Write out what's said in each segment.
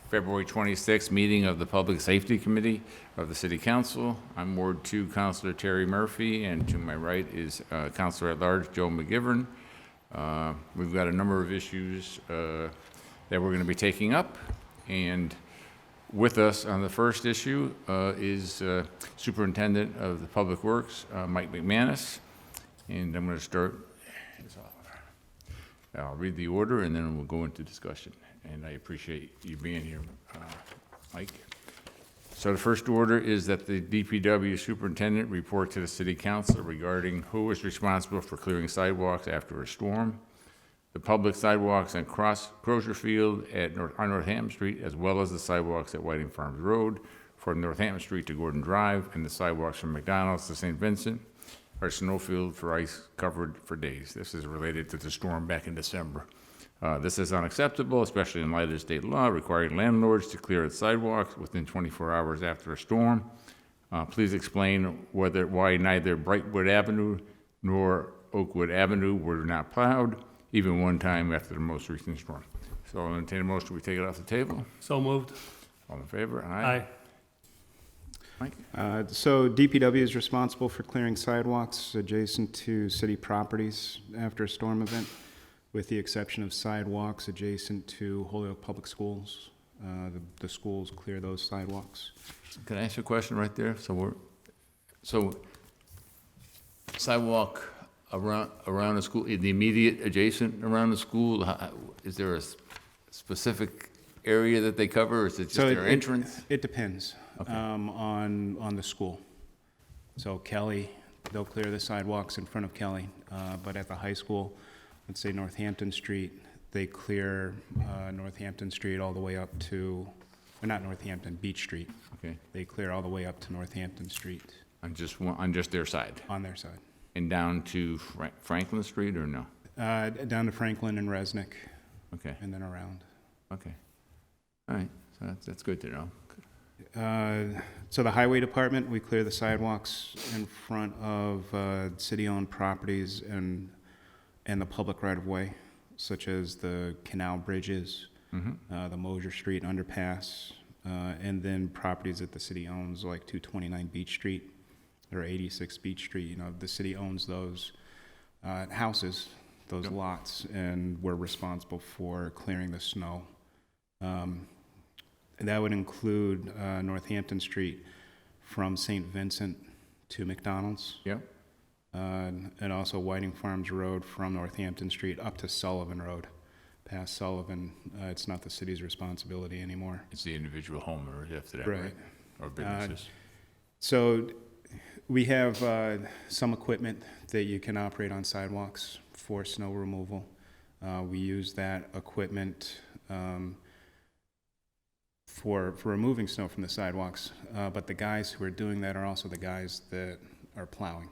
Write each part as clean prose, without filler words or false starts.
February 26th meeting of the Public Safety Committee of the City Council. I'm Ward 2 Councilor Terry Murphy, and to my right is Councilor at Large Joe McGivern. We've got a number of issues that we're going to be taking up, and with us on the first issue is Superintendent of the Public Works, Mike McManus, and I'm going to start. I'll read the order and then we'll go into discussion. And I appreciate you being here, Mike. So the first order is that the DPW superintendent report to the city council regarding who is responsible for clearing sidewalks after a storm, the public sidewalks on Crosier Field on Northampton Street, as well as the sidewalks at Whiting Farms Road from Northampton Street to Gordon Drive, and the sidewalks from McDonald's to St Vincent are snowfield for ice covered for days. This is related to the storm back in December. This is unacceptable, especially in light of state law requiring landlords to clear its sidewalks within 24 hours after a storm. Please explain why neither Brightwood Avenue nor Oakwood Avenue were not plowed, even one time after the most recent storm. So I'll entertain a motion, we take it off the table. So moved. All in favor? Aye. Mike? So DPW is responsible for clearing sidewalks adjacent to city properties after a storm event, with the exception of sidewalks adjacent to Holyoke Public Schools. The schools clear those sidewalks. Can I ask you a question right there? So sidewalk around the school, in the immediate adjacent around the school, is there a specific area that they cover, or is it just their entrance? It depends. Okay. On the school. So Kelly, they'll clear the sidewalks in front of Kelly, but at the high school, let's say Northampton Street, they clear Northampton Street all the way up to, or not Northampton, Beach Street. Okay. They clear all the way up to Northampton Street. On just their side? On their side. And down to Franklin Street, or no? Down to Franklin and Resnick. Okay. And then around. Okay. All right, so that's good to know. So the highway department, we clear the sidewalks in front of city-owned properties and the public right-of-way, such as the canal bridges, the Mosier Street underpass, and then properties that the city owns, like 229 Beach Street or 86 Beach Street. You know, the city owns those houses, those lots, and we're responsible for clearing the snow. And that would include Northampton Street from St Vincent to McDonald's. Yep. And also Whiting Farms Road from Northampton Street up to Sullivan Road. Past Sullivan, it's not the city's responsibility anymore. It's the individual homeowner after that, right? Or businesses. So we have some equipment that you can operate on sidewalks for snow removal. We use that equipment for removing snow from the sidewalks, but the guys who are doing that are also the guys that are plowing.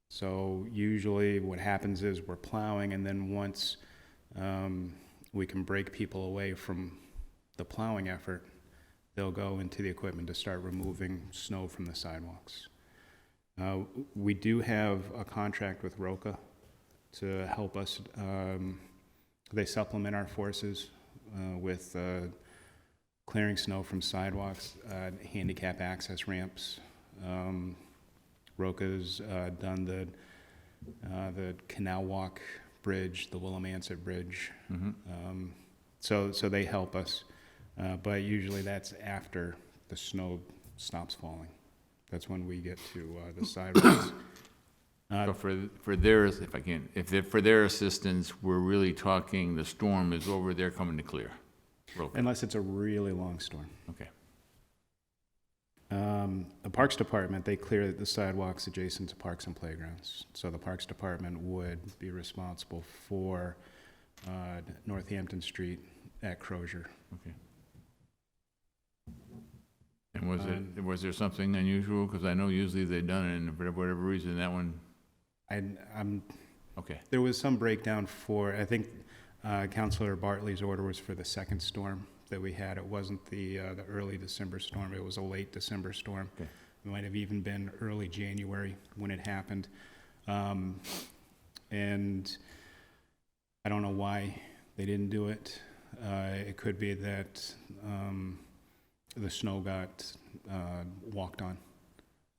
So usually what happens is we're plowing, and then once we can break people away from the plowing effort, they'll go into the equipment to start removing snow from the sidewalks. We do have a contract with Roca to help us. They supplement our forces with clearing snow from sidewalks, handicap access ramps. Roca's done the Canal Walk Bridge, the Willimantic Bridge. So they help us, but usually that's after the snow stops falling. That's when we get to the sidewalks. So for their assistance, we're really talking the storm is over, they're coming to clear. Unless it's a really long storm. Okay. The Parks Department, they clear the sidewalks adjacent to parks and playgrounds. So the Parks Department would be responsible for Northampton Street at Crosier. Okay. And was there something unusual? Because I know usually they've done it, and for whatever reason, that one. Okay. There was some breakdown for, I think, Councilor Bartley's order was for the second storm that we had. It wasn't the early December storm. It was a late December storm. Okay. It might have even been early January when it happened. And I don't know why they didn't do it. It could be that the snow got walked on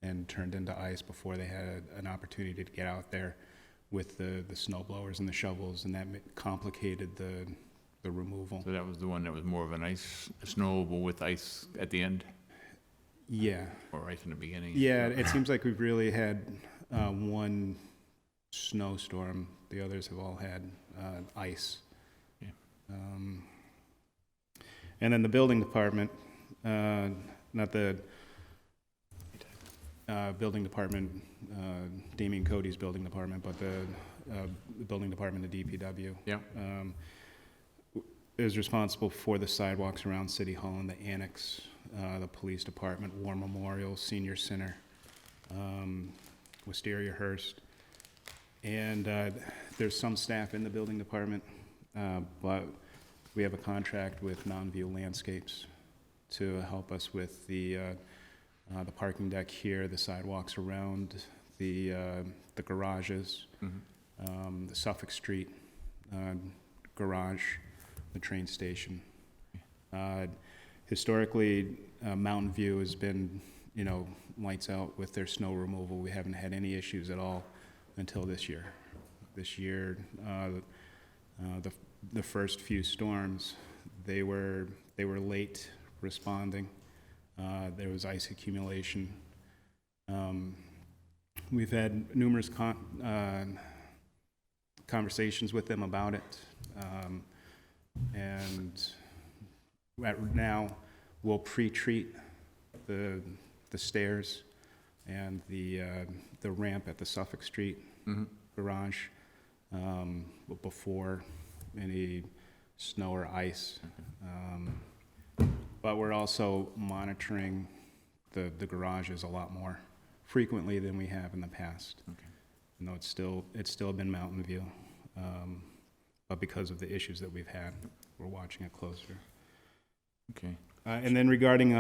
and turned into ice before they had an opportunity to get out there with the snow blowers and the shovels, and that complicated the removal. So that was the one that was more of an ice, snowable with ice at the end, Yeah. or ice in the beginning? Yeah, it seems like we've really had one snowstorm. The others have all had ice. Yeah. And then the building department, not the building department, Damien Cody's building department, but the building department of DPW. Yeah. Is responsible for the sidewalks around City Hall and the Annex, the police department, War Memorial, Senior Center, Wisteria Hearst. And there's some staff in the building department, but we have a contract with Non-View Landscapes to help us with the parking deck here, the sidewalks around the garages, the Suffolk Street garage, the train station. Historically, Mountain View has been, lights out with their snow removal. We haven't had any issues at all until this year. This year, the first few storms, they were late responding. There was ice accumulation. We've had numerous conversations with them about it. And now we'll pre-treat the stairs and the ramp at the Suffolk Street garage before any snow or ice. But we're also monitoring the garages a lot more frequently than we have in the past. Okay. No, it's still been Mountain View. But because of the issues that we've had, we're watching it closer. Okay. And then regarding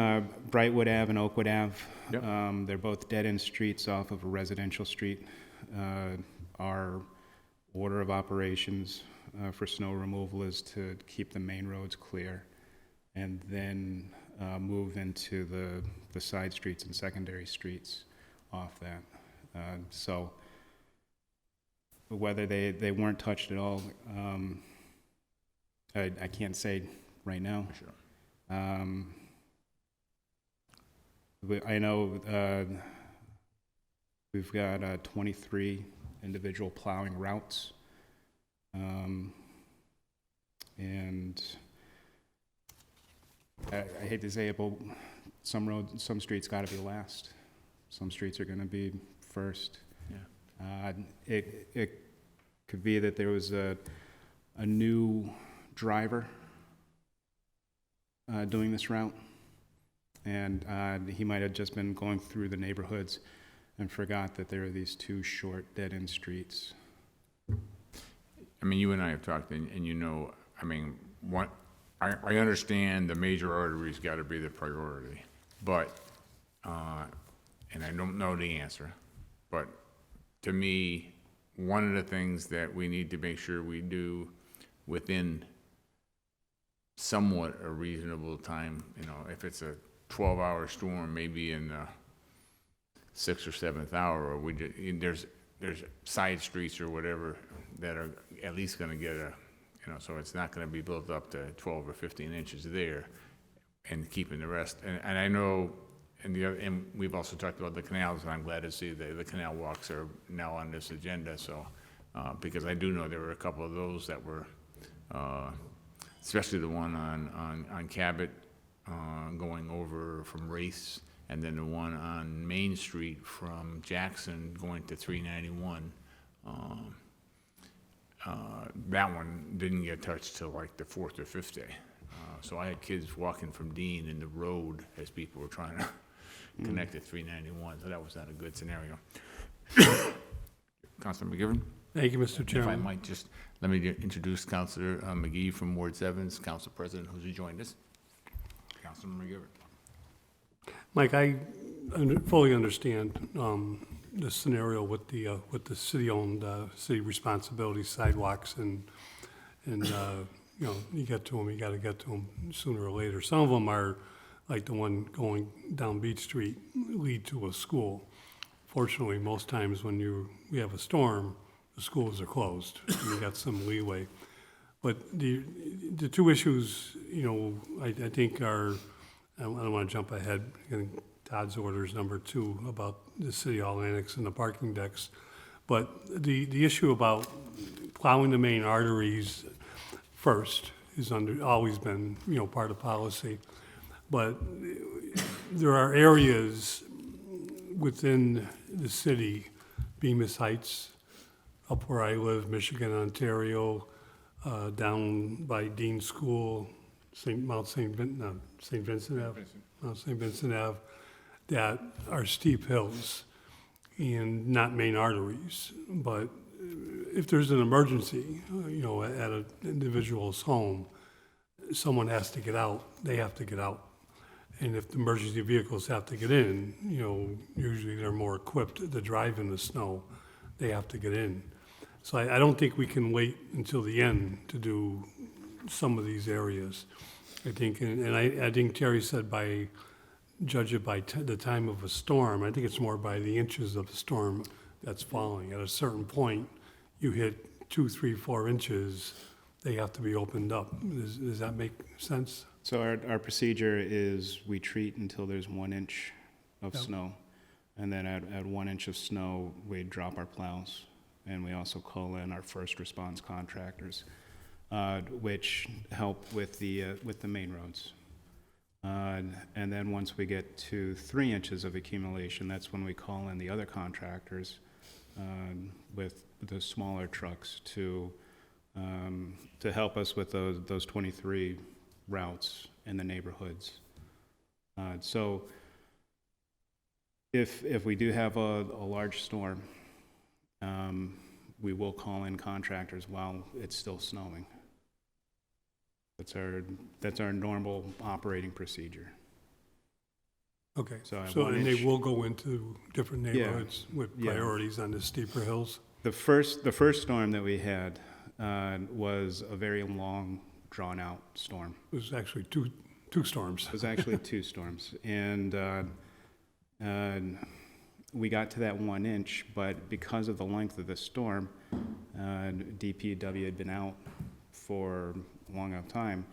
Brightwood Ave and Oakwood Ave, Yep. They're both dead-end streets off of a residential street. Our order of operations for snow removal is to keep the main roads clear and then move into the side streets and secondary streets off that. So whether they weren't touched at all, I can't say right now. Sure. I know we've got 23 individual plowing routes, and I hate to say it, but some streets got to be last. Some streets are going to be first. Yeah. It could be that there was a new driver doing this route, and he might have just been going through the neighborhoods and forgot that there are these two short dead-end streets. I mean, you and I have talked, and I understand the major arteries got to be the priority, but, and I don't know the answer, but to me, one of the things that we need to make sure we do within somewhat a reasonable time, if it's a 12-hour storm, maybe in the 6th or 7th hour, or there's side streets or whatever that are at least going to get so it's not going to be built up to 12 or 15 inches there, and keeping the rest. And I know, and we've also talked about the canals, and I'm glad to see the canal walks are now on this agenda. So because I do know there were a couple of those that were, especially the one on Cabot going over from Race, and then the one on Main Street from Jackson going to 391. That one didn't get touched till like the 4th or 5th day. So I had kids walking from Dean in the road as people were trying to connect to 391. So that was not a good scenario. Councilor McGivern? Thank you, Mr. If I Chairman. might just, let me introduce Councilor McGee from Ward 7's Council President, who's joined us. Councilor McGivern. Mike, I fully understand the scenario with the city-owned, city responsibility sidewalks and you know, you get to them, you gotta get to them sooner or later. Some of them are, like the one going down Beach Street, lead to a school. Fortunately, most times when we have a storm, the schools are closed, and you got some leeway. But the two issues, you know, I think are, I don't want to jump ahead, Todd's orders number 2 about the City Hall Annex and the parking decks. But the issue about plowing the main arteries first is always been, you know, part of policy. But there are areas within the city, Bemis Heights, up where I live, Michigan, Ontario, down by Dean School, St. Vincent Ave, Mount St. Vincent Ave, that are steep hills and not main arteries. But if there's an emergency, you know, at an individual's home, someone has to get out, they have to get out. And if the emergency vehicles have to get in, you know, usually they're more equipped to drive in the snow, they have to get in. So I don't think we can wait until the end to do some of these areas. I think, and I think Terry said judge it by the time of a storm. I think it's more by the inches of the storm that's falling. At a certain point, you hit 2, 3, 4 inches, they have to be opened up. Does that make sense? So our procedure is we treat until there's 1 inch of Yep. snow. And then at 1 inch of snow, we drop our plows. And we also call in our first response contractors, which help with the main roads. And then once we get to 3 inches of accumulation, that's when we call in the other contractors with the smaller trucks to help us with those 23 routes in the neighborhoods. So if we do have a large storm, we will call in contractors while it's still snowing. That's our normal operating procedure. Okay, So at so 1 and inch- they will go into different Yeah. neighborhoods with Yeah. priorities on the steeper hills? The first storm that we had was a very long, drawn-out storm. It was actually two storms. It was actually 2 storms, and we got to that 1 inch, but because of the length of the storm, DPW had been out for a long enough time.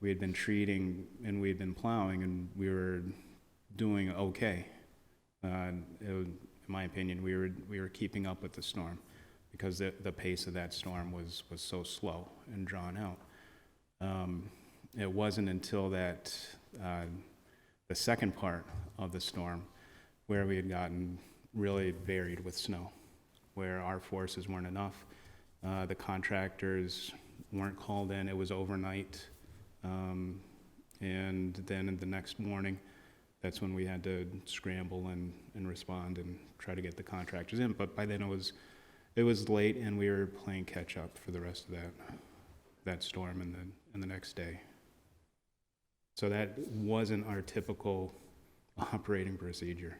We had been treating and we had been plowing, and we were doing okay. In my opinion, we were keeping up with the storm because the pace of that storm was so slow and drawn out. It wasn't until that the second part of the storm where we had gotten really buried with snow, where our forces weren't enough. The contractors weren't called in. It was overnight. And then in the next morning, that's when we had to scramble and respond and try to get the contractors in. But by then it was late, and we were playing catch up for the rest of that storm and the next day. So that wasn't our typical operating procedure.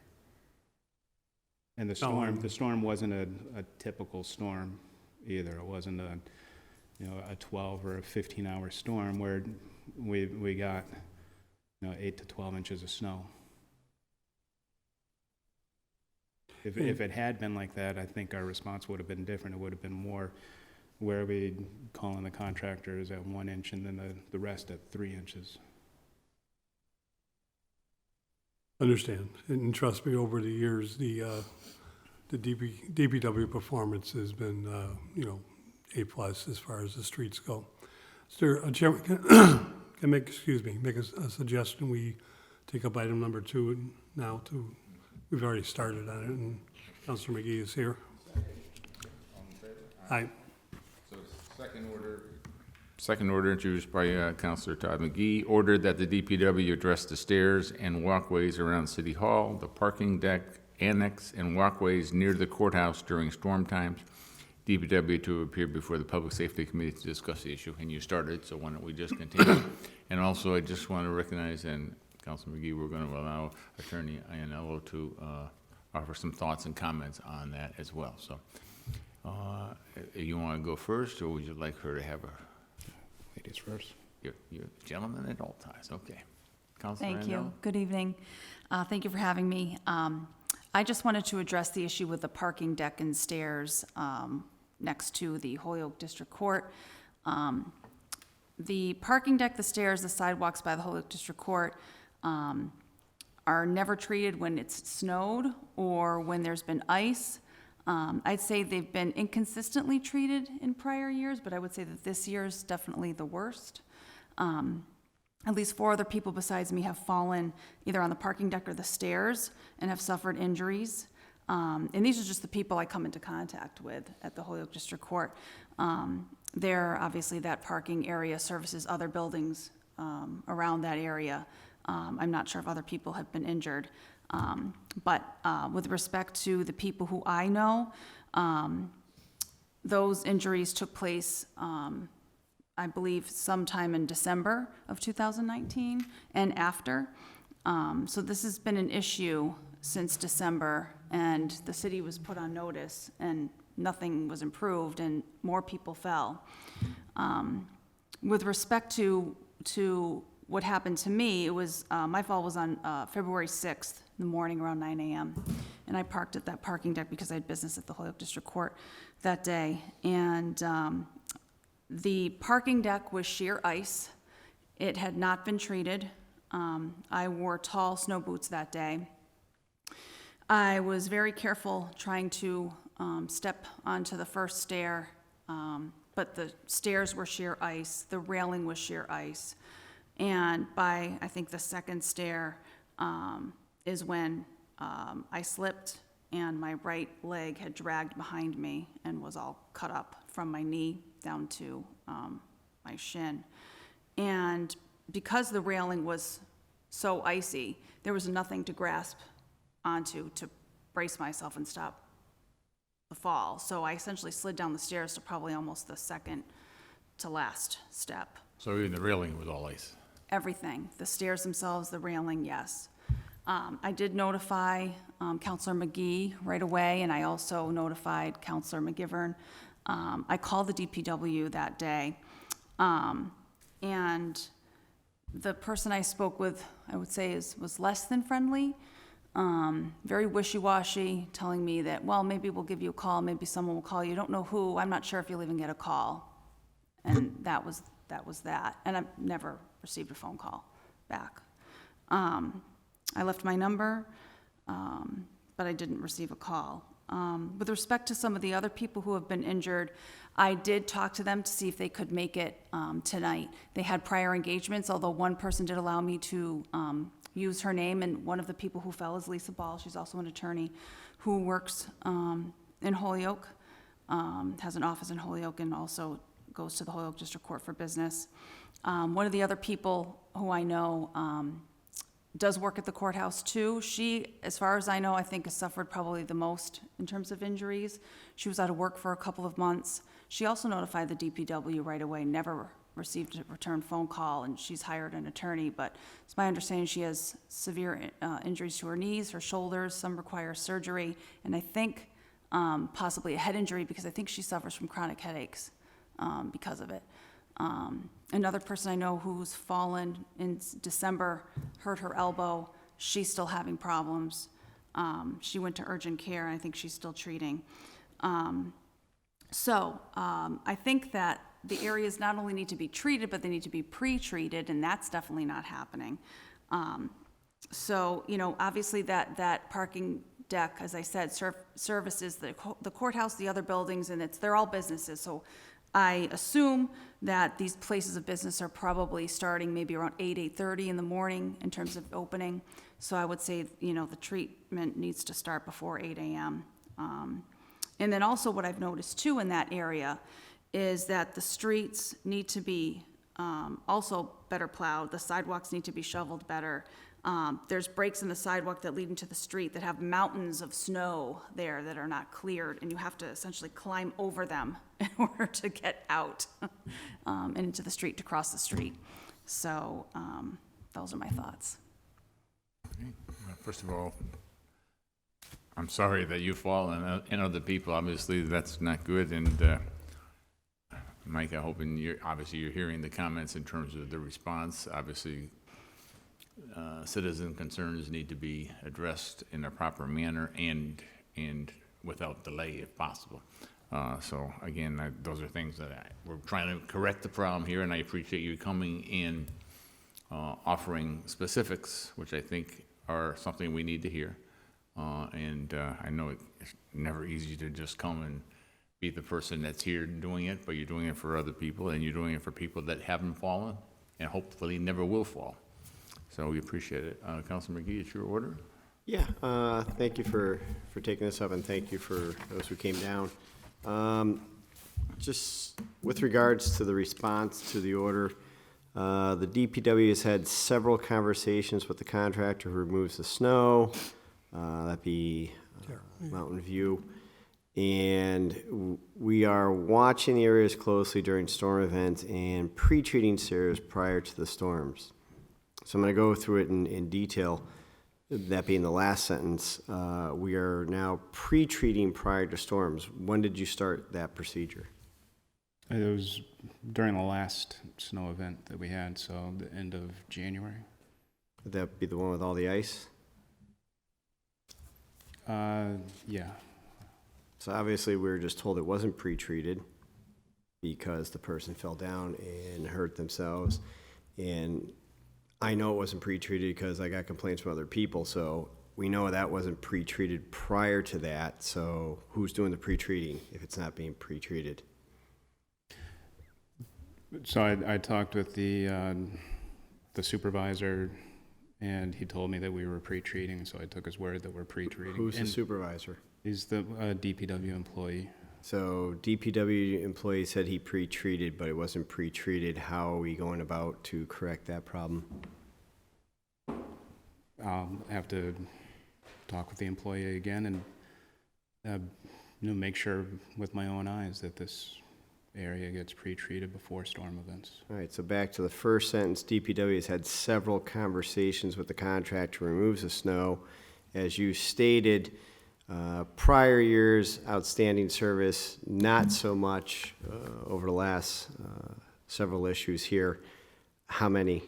And the storm wasn't a typical storm either. It wasn't a 12 or a 15-hour storm where we got 8 to 12 inches of snow. If it had been like that, I think our response would have been different. It would have been more where we'd call in the contractors at 1 inch and then the rest at 3 inches. Understand, and trust me, over the years, the DPW performance has been, A+ as far as the streets go. Mr. Chairman, can I make a suggestion? We take up item number 2 now we've already started on it, and Councilor McGee is here. Aye. So second order introduced by Councilor Todd McGee, ordered that the DPW address the stairs and walkways around City Hall, the parking deck, annex, and walkways near the courthouse during storm times. DPW to appear before the Public Safety Committee to discuss the issue, and you started, so why don't we just continue? And also, I just want to recognize, and Councilor McGee, we're going to allow Attorney Iannello to offer some thoughts and comments on that as well. So, you want to go first, or would you like her to have Ladies first. You're a gentleman at all times, okay. Councilor Thank you. Randall? Good evening. Thank you for having me. I just wanted to address the issue with the parking deck and stairs next to the Holyoke District Court. The parking deck, the stairs, the sidewalks by the Holyoke District Court are never treated when it's snowed or when there's been ice. I'd say they've been inconsistently treated in prior years, but I would say that this year is definitely the worst. At least 4 other people besides me have fallen either on the parking deck or the stairs and have suffered injuries. And these are just the people I come into contact with at the Holyoke District Court. Obviously, that parking area services other buildings around that area. I'm not sure if other people have been injured. But with respect to the people who I know, those injuries took place, I believe, sometime in December of 2019 and after. So this has been an issue since December, and the city was put on notice, and nothing was improved, and more people fell. With respect to what happened to me, it was, my fall was on February 6th in the morning around 9 a.m. And I parked at that parking deck because I had business at the Holyoke District Court that day. And the parking deck was sheer ice. It had not been treated. I wore tall snow boots that day. I was very careful trying to step onto the first stair, but the stairs were sheer ice. The railing was sheer ice. And by, I think, the second stair is when I slipped and my right leg had dragged behind me and was all cut up from my knee down to my shin. And because the railing was so icy, there was nothing to grasp onto to brace myself and stop the fall. So I essentially slid down the stairs to probably almost the second to last step. So even the railing was all ice? Everything, the stairs themselves, the railing, yes. I did notify Councilor McGee right away, and I also notified Councilor McGivern. I called the DPW that day, and the person I spoke with, I would say, was less than friendly, very wishy-washy, telling me that, well, maybe we'll give you a call, maybe someone will call you, don't know who, I'm not sure if you'll even get a call. And that was that, and I've never received a phone call back. I left my number, but I didn't receive a call. With respect to some of the other people who have been injured, I did talk to them to see if they could make it tonight. They had prior engagements, although one person did allow me to use her name, and one of the people who fell is Lisa Ball. She's also an attorney who works in Holyoke, has an office in Holyoke, and also goes to the Holyoke District Court for business. One of the other people who I know does work at the courthouse too. She, as far as I know, I think has suffered probably the most in terms of injuries. She was out of work for a couple of months. She also notified the DPW right away, never received a return phone call, and she's hired an attorney, but it's my understanding she has severe injuries to her knees, her shoulders, some require surgery, and I think possibly a head injury because I think she suffers from chronic headaches because of it. Another person I know who's fallen in December hurt her elbow. She's still having problems. She went to urgent care, and I think she's still treating. So I think that the areas not only need to be treated, but they need to be pre-treated, and that's definitely not happening. So, you know, obviously that parking deck, as I said, services the courthouse, the other buildings, and they're all businesses. So I assume that these places of business are probably starting maybe around 8:30 in the morning in terms of opening. So I would say, you know, the treatment needs to start before 8 a.m. And then also what I've noticed too in that area is that the streets need to be also better plowed. The sidewalks need to be shoveled better. There's breaks in the sidewalk that lead into the street that have mountains of snow there that are not cleared, and you have to essentially climb over them in order to get out and into the street, to cross the street. So those are my thoughts. First of all, I'm sorry that you fall and other people. Obviously, that's not good, and Mike, I hope obviously you're hearing the comments in terms of the response. Obviously, citizen concerns need to be addressed in a proper manner and without delay if possible. So again, those are things that we're trying to correct the problem here, and I appreciate you coming in, offering specifics, which I think are something we need to hear. I know it's never easy to just come and be the person that's here doing it, but you're doing it for other people, and you're doing it for people that haven't fallen and hopefully never will fall. So we appreciate it. Councilor McGee, it's your order. Yeah, thank you for taking this up, and thank you for those who came down. Just with regards to the response to the order, the DPW has had several conversations with the contractor who removes the snow, that'd be Mountain View. And we are watching the areas closely during storm events and pre-treating areas prior to the storms. So I'm going to go through it in detail. That being the last sentence, we are now pre-treating prior to storms. When did you start that procedure? It was during the last snow event that we had, so the end of January. Would that be the one with all the ice? Yeah. So obviously we were just told it wasn't pre-treated because the person fell down and hurt themselves. And I know it wasn't pre-treated because I got complaints from other people, so we know that wasn't pre-treated prior to that. So who's doing the pre-treating if it's not being pre-treated? So I talked with the supervisor, and he told me that we were pre-treating, so I took his word that we're pre-treating. Who's the And supervisor? he's the DPW employee. So DPW employee said he pre-treated, but it wasn't pre-treated. How are we going about to correct that problem? I'll have to talk with the employee again and make sure with my own eyes that this area gets pre-treated before storm events. All right, so back to the first sentence, DPW has had several conversations with the contractor who removes the snow. As you stated, prior years, outstanding service, not so much over the last several issues here. How many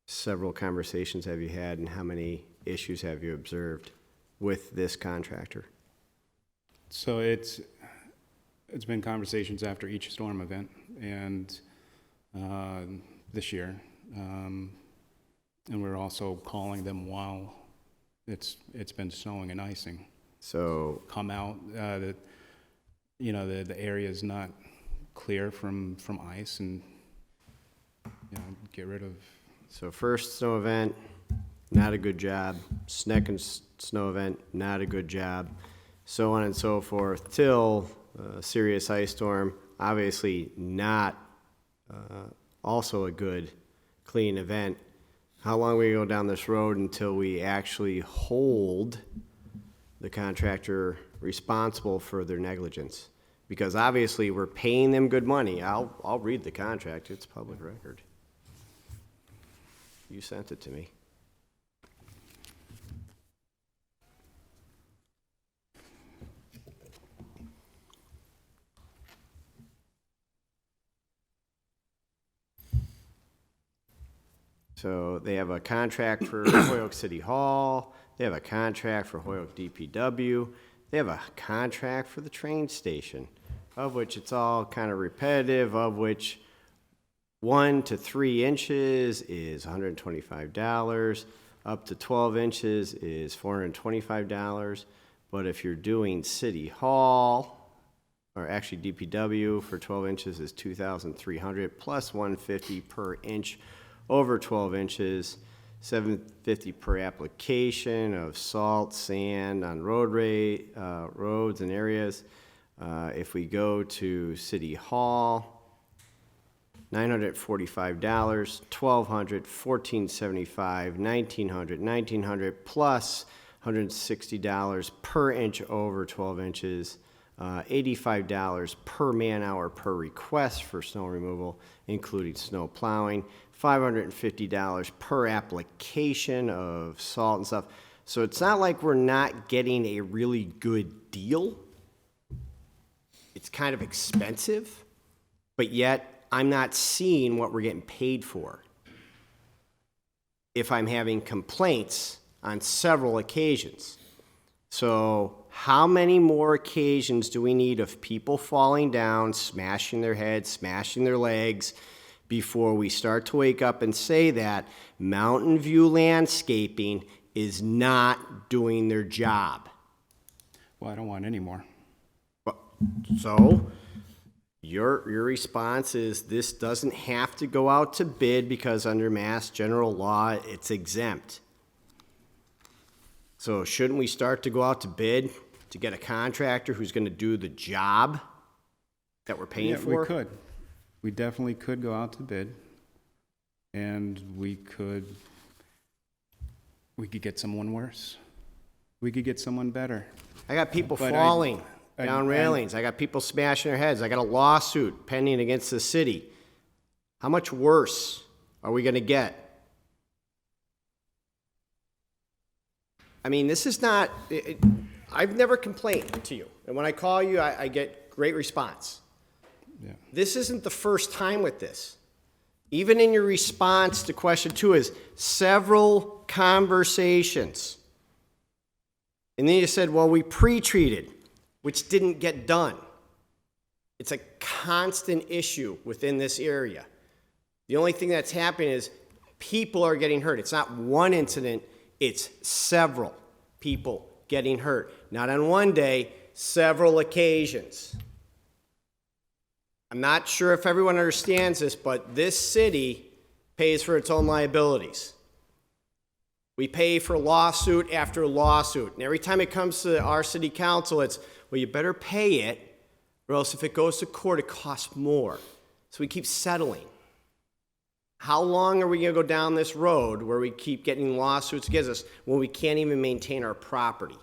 several conversations have you had, and how many issues have you observed with this contractor? So it's been conversations after each storm event, and this year, and we're also calling them while it's been snowing and icing. So Come out, the area is not clear from ice, and get rid of. So first snow event, not a good job. Second snow event, not a good job. So on and so forth till a serious ice storm. Obviously not also a good, clean event. How long we go down this road until we actually hold the contractor responsible for their negligence? Because obviously we're paying them good money. I'll read the contract. It's public record. You sent it to me. So they have a contract for Hoyoke City Hall. They have a contract for Hoyoke DPW. They have a contract for the train station, of which it's all kind of repetitive, of which 1 to 3 inches is $125. Up to 12 inches is $425. But if you're doing City Hall, or actually DPW for 12 inches is $2,300 plus $150 per inch over 12 inches, $750 per application of salt, sand on roads and areas. If we go to City Hall, $945, $1,200, $1,475, $1,900 plus $160 per inch over 12 inches, $85 per man hour per request for snow removal, including snow plowing, $550 per application of salt and stuff. So it's not like we're not getting a really good deal. It's kind of expensive, but yet I'm not seeing what we're getting paid for. If I'm having complaints on several occasions. So how many more occasions do we need of people falling down, smashing their heads, smashing their legs, before we start to wake up and say that Mountain View Landscaping is not doing their job? Well, I don't want any more. So your response is this doesn't have to go out to bid because under Mass General Law, it's exempt. So shouldn't we start to go out to bid to get a contractor who's gonna do the job that we're paying Yeah, for? we could. We definitely could go out to bid, and we could get someone worse. We could get someone better. I got people But falling I- down railings. I got people smashing their heads. I got a lawsuit pending against the city. How much worse are we gonna get? I mean, this is not, I've never complained to you. And when I call you, I get great response. Yeah. This isn't the first time with this. Even in your response to question 2 is several conversations. And then you said, well, we pre-treated, which didn't get done. It's a constant issue within this area. The only thing that's happening is people are getting hurt. It's not one incident, it's several people getting hurt. Not on one day, several occasions. I'm not sure if everyone understands this, but this city pays for its own liabilities. We pay for lawsuit after lawsuit. And every time it comes to our city council, it's, well, you better pay it, or else if it goes to court, it costs more. So we keep settling. How long are we going to go down this road where we keep getting lawsuits against us when we can't even maintain our property?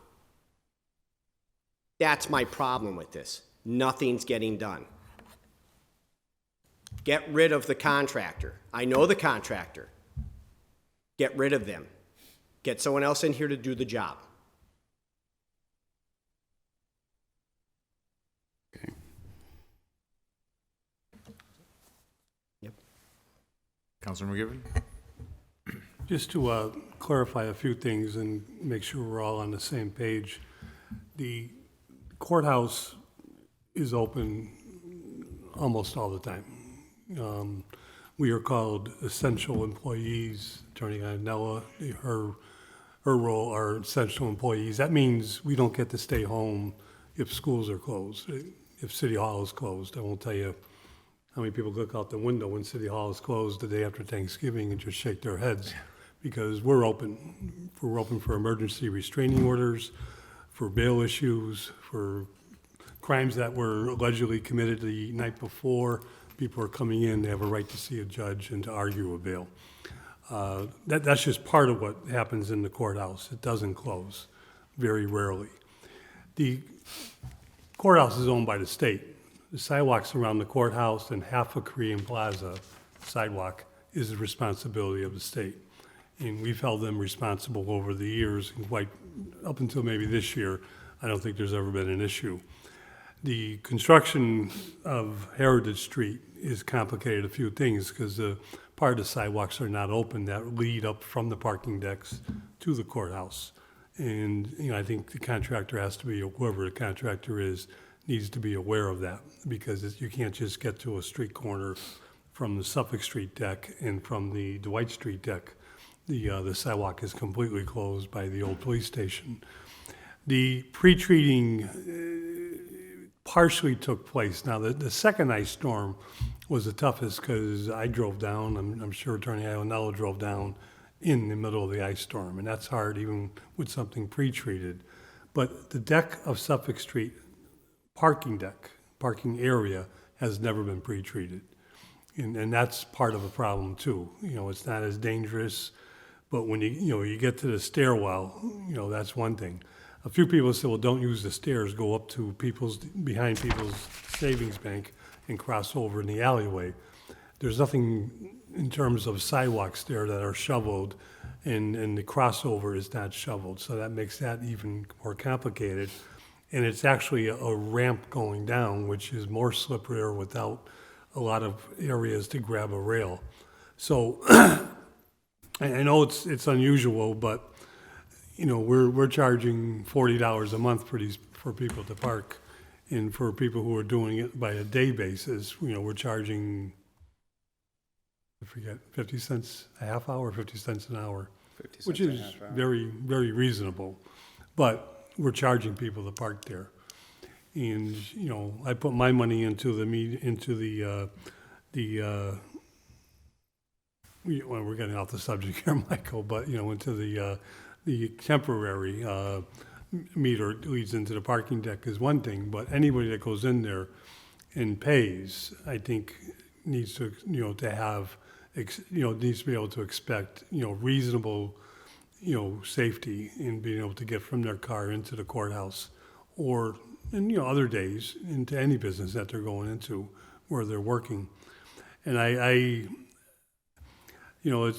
That's my problem with this. Nothing's getting done. Get rid of the contractor. I know the contractor. Get rid of them. Get someone else in here to do the job. Councilor McGee? Just to clarify a few things and make sure we're all on the same page. The courthouse is open almost all the time. We are called essential employees. Attorney Iannella, her role are essential employees. That means we don't get to stay home if schools are closed, if City Hall is closed. I won't tell you how many people look out the window when City Hall is closed the day after Thanksgiving and just shake their heads, because we're open. We're open for emergency restraining orders, for bail issues, for crimes that were allegedly committed the night before. People are coming in, they have a right to see a judge and to argue a bail. That's just part of what happens in the courthouse. It doesn't close, very rarely. The courthouse is owned by the state. The sidewalks around the courthouse and half of Korean Plaza sidewalk is the responsibility of the state. And we've held them responsible over the years, and quite up until maybe this year, I don't think there's ever been an issue. The construction of Heritage Street is complicated a few things because the part of the sidewalks are not open that lead up from the parking decks to the courthouse. And, I think the contractor has to be, whoever the contractor is, needs to be aware of that, because you can't just get to a street corner from the Suffolk Street deck and from the Dwight Street deck. The sidewalk is completely closed by the old police station. The pre-treating partially took place. Now, the second ice storm was the toughest because I drove down, I'm sure Attorney Iannella drove down in the middle of the ice storm, and that's hard even with something pre-treated. But the deck of Suffolk Street, parking area, has never been pre-treated. And that's part of the problem too. It's not as dangerous, but when you get to the stairwell, that's one thing. A few people say, well, don't use the stairs, go up to behind people's savings bank and cross over in the alleyway. There's nothing in terms of sidewalks there that are shoveled, and the crossover is not shoveled, so that makes that even more complicated. And it's actually a ramp going down, which is more slippery without a lot of areas to grab a rail. So I know it's unusual, but, you know, we're charging $40 a month for people to park. And for people who are doing it by a day basis, you know, we're charging, I forget, 50 cents a half hour, 50 cents an hour, 50 cents which a is half hour. very, very reasonable. But we're charging people to park there. And, you know, I put my money into well, we're getting off the subject here, Michael, but, you know, into the temporary meter leads into the parking deck is one thing, but anybody that goes in there and pays, I think, needs to, you know, to have, needs to be able to expect, you know, reasonable, you know, safety in being able to get from their car into the courthouse or, and, you know, other days into any business that they're going into where they're working. And I you know,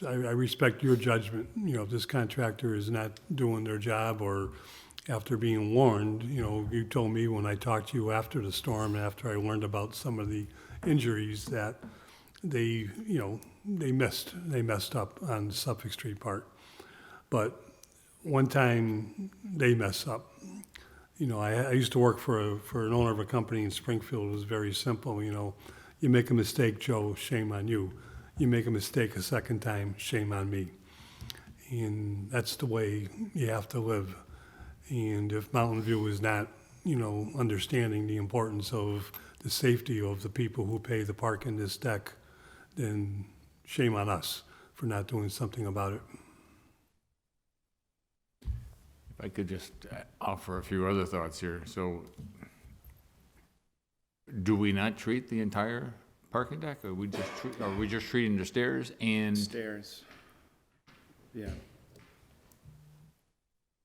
I respect your judgment. You know, if this contractor is not doing their job or after being warned, you know, you told me when I talked to you after the storm, after I learned about some of the injuries that they, you know, they messed up on the Suffolk Street part. But one time they mess up. You know, I used to work for an owner of a company in Springfield. It was very simple. You know, you make a mistake, Joe, shame on you. You make a mistake a second time, shame on me. And that's the way you have to live. And if Mountain View is not, you know, understanding the importance of the safety of the people who pay the park in this deck, then shame on us for not doing something about it. If I could just offer a few other thoughts here. So do we not treat the entire parking deck? Or are we just treating the stairs and? Stairs. Yeah.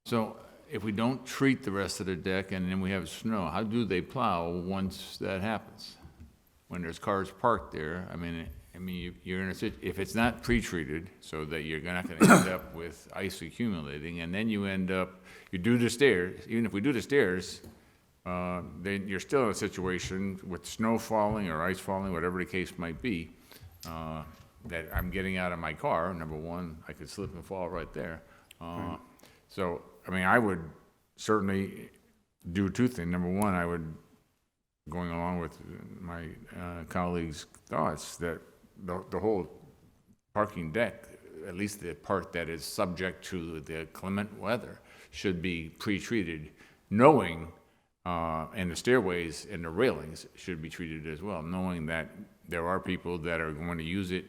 So if we don't treat the rest of the deck and then we have snow, how do they plow once that happens? When there's cars parked there, I mean, you're in if it's not pre-treated, so that you're not gonna end up with ice accumulating, and then you do the stairs, even if we do the stairs, then you're still in a situation with snow falling or ice falling, whatever the case might be, that I'm getting out of my car. Number one, I could slip and fall right there. So, I mean, I would certainly do two things. Number one, I would, going along with my colleagues' thoughts, that the whole parking deck, at least the part that is subject to the clement weather, should be pre-treated, knowing and the stairways and the railings should be treated as well, knowing that there are people that are going to use it,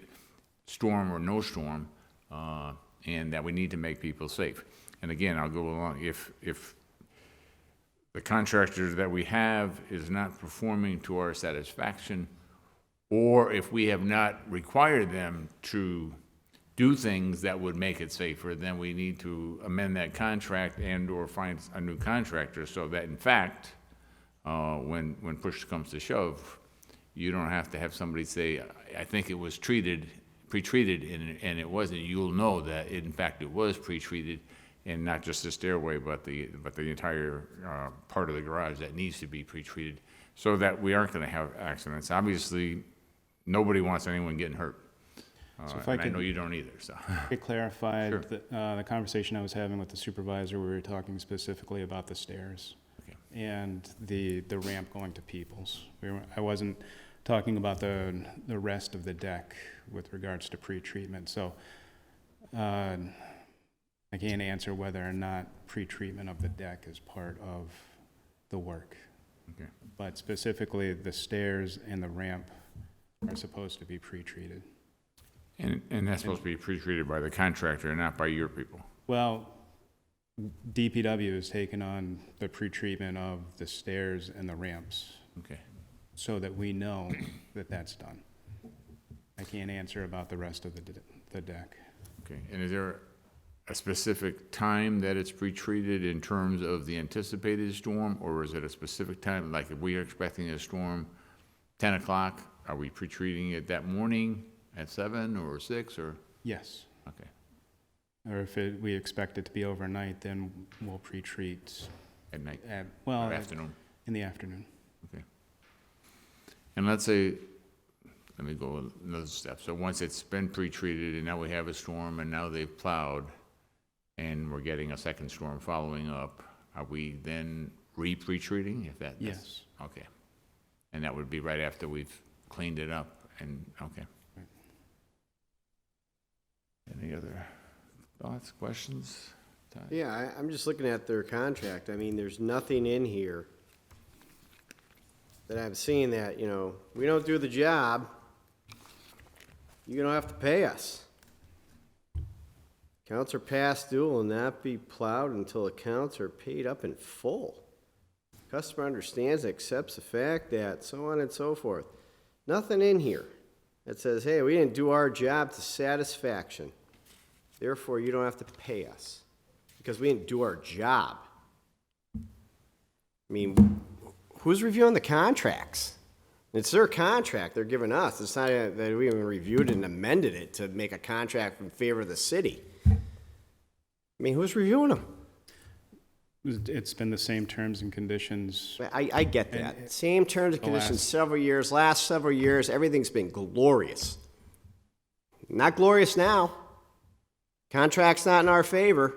storm or no storm, and that we need to make people safe. And again, I'll go along, if the contractor that we have is not performing to our satisfaction, or if we have not required them to do things that would make it safer, then we need to amend that contract and or find a new contractor so that, in fact, when push comes to shove, you don't have to have somebody say, I think it was pre-treated, and it wasn't. You'll know that, in fact, it was pre-treated, and not just the stairway, but the entire part of the garage that needs to be pre-treated, so that we aren't going to have accidents. Obviously, nobody wants anyone getting hurt. So if and I know you don't either, so. I clarified Sure. the conversation I was having with the supervisor, we were talking specifically about the stairs Okay. and the ramp going to Peoples. I wasn't talking about the rest of the deck with regards to pre-treatment. So I can't answer whether or not pre-treatment of the deck is part of the work. Okay. But specifically, the stairs and the ramp are supposed to be pre-treated. And that's supposed to be pre-treated by the contractor and not by your people. Well, DPW has taken on the pre-treatment of the stairs and the ramps Okay. so that we know that that's done. I can't answer about the rest of the deck. Okay. And is there a specific time that it's pre-treated in terms of the anticipated storm, or is it a specific time? Like if we are expecting a storm 10 o'clock, are we pre-treating it that morning at 7 or 6 or? Yes. Okay. Or if we expect it to be overnight, then we'll pre-treat At night or or afternoon? in the afternoon. Okay. And let's say, let me go another step. So once it's been pre-treated and now we have a storm and now they've plowed and we're getting a second storm following up, are we then re-pre-treating if that's? Yes. Okay. And that would be right after we've cleaned it up and, okay. Any other thoughts, questions? Todd? Yeah, I'm just looking at their contract. I mean, there's nothing in here that I'm seeing that, you know, we don't do the job, you don't have to pay us. Accounts are past due will not be plowed until accounts are paid up in full. Customer understands and accepts the fact that, so on and so forth. Nothing in here that says, hey, we didn't do our job to satisfaction. Therefore, you don't have to pay us because we didn't do our job. I mean, who's reviewing the contracts? It's their contract they're giving us. It's not that we even reviewed and amended it to make a contract in favor of the city. I mean, who's reviewing them? It's been the same terms and conditions. I get that. Same terms and conditions several years, last several years, everything's been glorious. Not glorious now. Contract's not in our favor.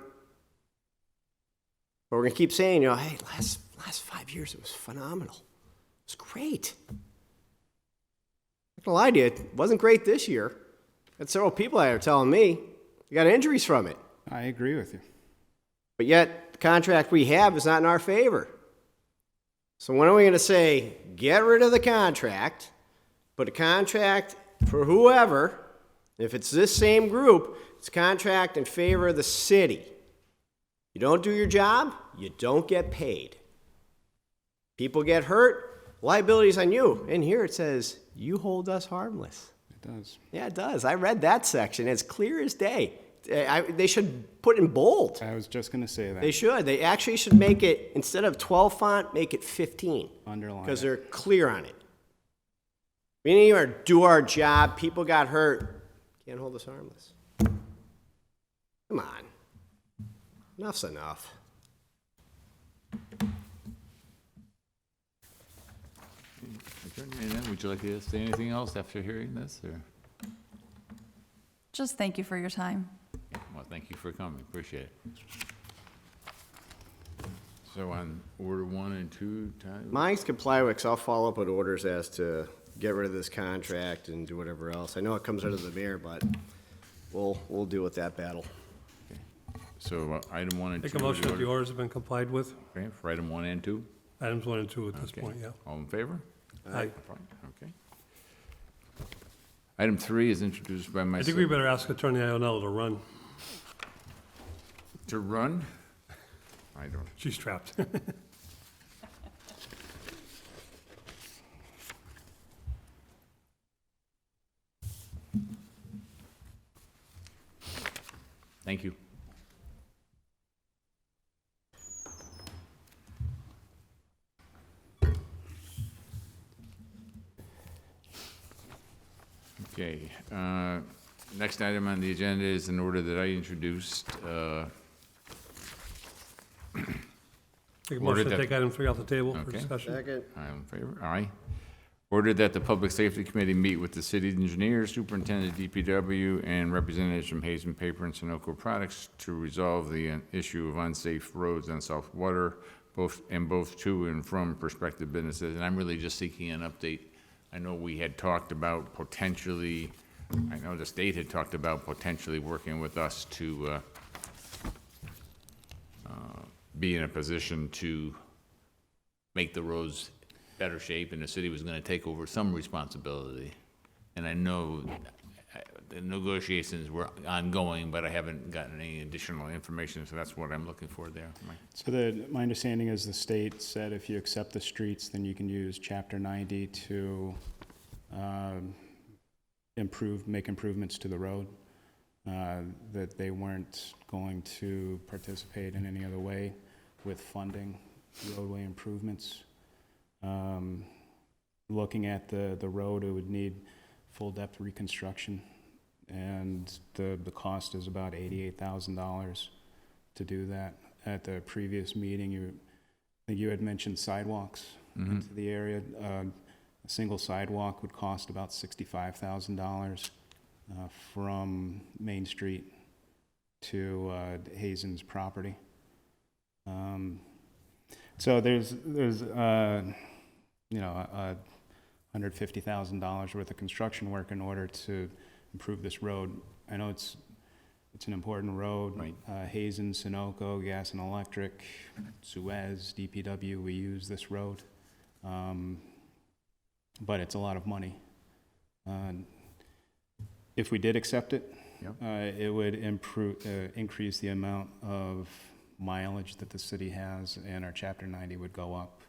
But we're gonna keep saying, you know, hey, last 5 years it was phenomenal. It was great. I'm not gonna lie to you, it wasn't great this year. Had several people that are telling me you got injuries from it. I agree with you. But yet, the contract we have is not in our favor. So when are we going to say, get rid of the contract, put a contract for whoever, if it's this same group, it's a contract in favor of the city. You don't do your job, you don't get paid. People get hurt, liability's on you. In here it says, you hold us harmless. It does. Yeah, it does. I read that section. It's clear as day. They should put in bold. I was just going to say that. They should. They actually should make it, instead of 12 font, make it 15. Underline Because it. they're clear on it. We didn't even do our job. People got hurt. Can't hold us harmless. Come on. Enough's enough. And then, would you like to say anything else after hearing this, or? Just thank you for your time. Well, thank you for coming, appreciate it. So on order 1 and 2, Todd? Mine's comply with, 'cause I'll follow up with orders as to get rid of this contract and do whatever else. I know it comes out of the mayor, but we'll deal with that battle. So item 1 and 2. Make a motion that the orders have been complied with. Okay, for item 1 and 2? Items 1 and 2 at this Okay. point, yeah. All in favor? Aye. Okay. Item 3 is introduced by I myself. think we better ask Attorney Ionella to run. To run? I don't. She's trapped. Thank you. Okay, next item on the agenda is an order that I introduced. Take a Order motion to that- take item 3 off the table for Okay. discussion. Second. All in favor? Aye. Ordered that the Public Safety Committee meet with the city engineer, superintendent, DPW, and representatives from Hazen Paper and Sunoco Products to resolve the issue of unsafe roads on South Water, both to and from prospective businesses. And I'm really just seeking an update. I know we had talked about potentially, I know the state had talked about potentially working with us to be in a position to make the roads better shape, and the city was gonna take over some responsibility. And I know the negotiations were ongoing, but I haven't gotten any additional information, so that's what I'm looking for there. So my understanding is the state said if you accept the streets, then you can use Chapter 90 to make improvements to the road. That they weren't going to participate in any other way with funding roadway improvements. Looking at the road, it would need full depth reconstruction, and the cost is about $88,000 to do that. At the previous meeting, I think you had mentioned sidewalks into the area. A single sidewalk would cost about $65,000 from Main Street to Hazen's property. So there's $150,000 worth of construction work in order to improve this road. I know it's an important road. Right. Hazen, Sunoco, Gas and Electric, Suez, DPW, we use this road. But it's a lot of money. If we did accept it, Yep. It would increase the amount of mileage that the city has, and our Chapter 90 would go up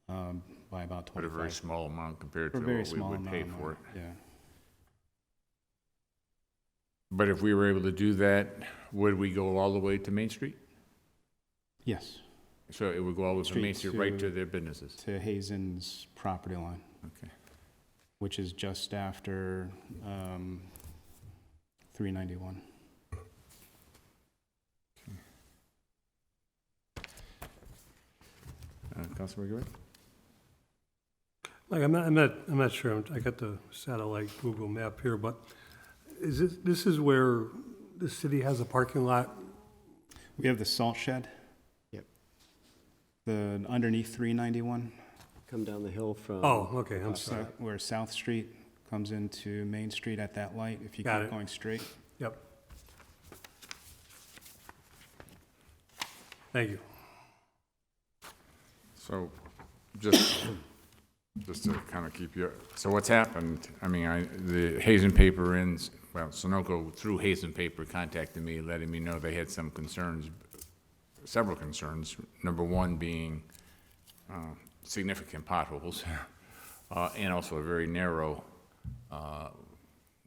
by about 25. But a very small amount compared For to a very what we small would pay amount, for it. Yeah. But if we were able to do that, would we go all the way to Main Street? Yes, So it would go all the way from Main Street Street right to- to their businesses? to Hazen's property line, Okay. which is just after 391. Councilor McGee? Like, I'm not sure, I got the satellite Google map here, but this is where the city has a parking lot? We have the salt shed. Yep. The underneath 391. Come down the hill from. Oh, okay, I'm sorry. Where South Street comes into Main Street at that light, if you Got keep it. going straight. Yep. Thank you. So, just to kind of keep you, so what's happened, I mean, the Hazen paper ends, well, Sunoco through Hazen paper contacted me, letting me know they had some concerns, several concerns. Number one being significant potholes, and also a very narrow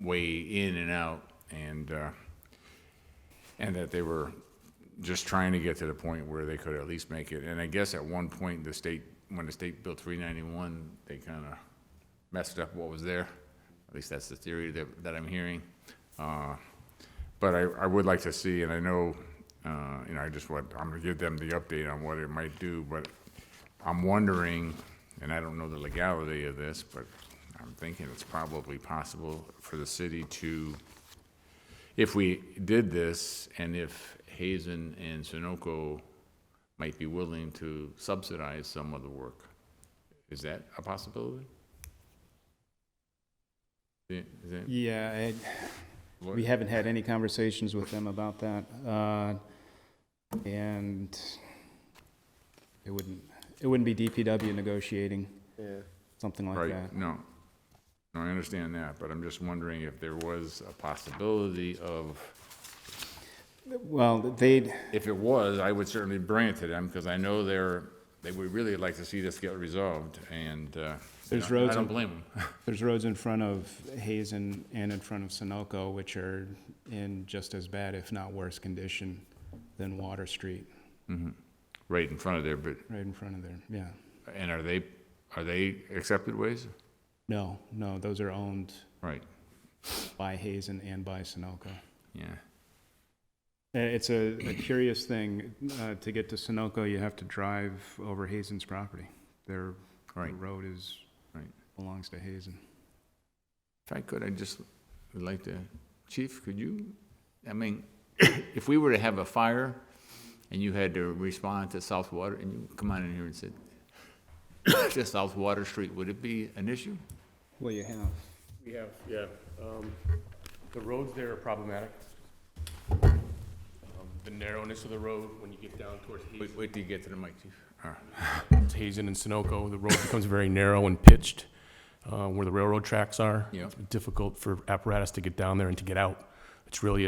way in and out, and that they were just trying to get to the point where they could at least make it. And I guess at one point, when the state built 391, they kind of messed up what was there. At least that's the theory that I'm hearing. But I would like to see, and I know, I'm gonna give them the update on what it might do, but I'm wondering, and I don't know the legality of this, but I'm thinking it's probably possible for the city to, if we did this, and if Hazen and Sunoco might be willing to subsidize some of the work. Is that a possibility? Is that- Yeah, we haven't had any conversations with them about that. And it wouldn't be DPW negotiating Yeah. something like Right, that. no, I understand that, but I'm just wondering if there was a possibility of, Well, if it was, I would certainly bring it to them, because I know they would really like to see this get resolved, and, There's I roads don't in- blame them. there's roads in front of Hazen and in front of Sunoco, which are in just as bad, if not worse condition than Water Street, Right in front of there, but, right in front of there, yeah. and are they accepted ways? No, those are owned Right, by Hazen and by Sunoco. yeah. It's a curious thing. To get to Sunoco, you have to drive over Hazen's property. Their Right. road Right. belongs to Hazen. If I could, I'd just would like to, Chief, could you, I mean, if we were to have a fire and you had to respond to South Water, and you come on in here and said, to South Water Street, would it be an issue? Well, you have. We have, yeah. The roads there are problematic. The narrowness of the road when you get down towards Wait till you get to the mic, Chief. All right. Hazen and Sunoco, the road becomes very narrow and pitched where the railroad tracks are. Yeah. It's difficult for apparatus to get down there and to get out. It's really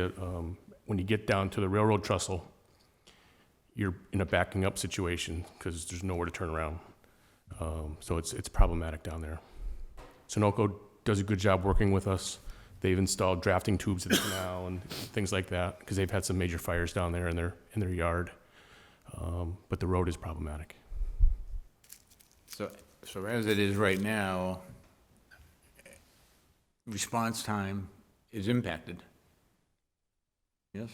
when you get down to the railroad trestle, you're in a backing up situation because there's nowhere to turn around. So it's problematic down there. Sunoco does a good job working with us. They've installed drafting tubes at the canal and things like that because they've had some major fires down there in their yard. But the road is problematic. So as it is right now, response time is impacted. Yes?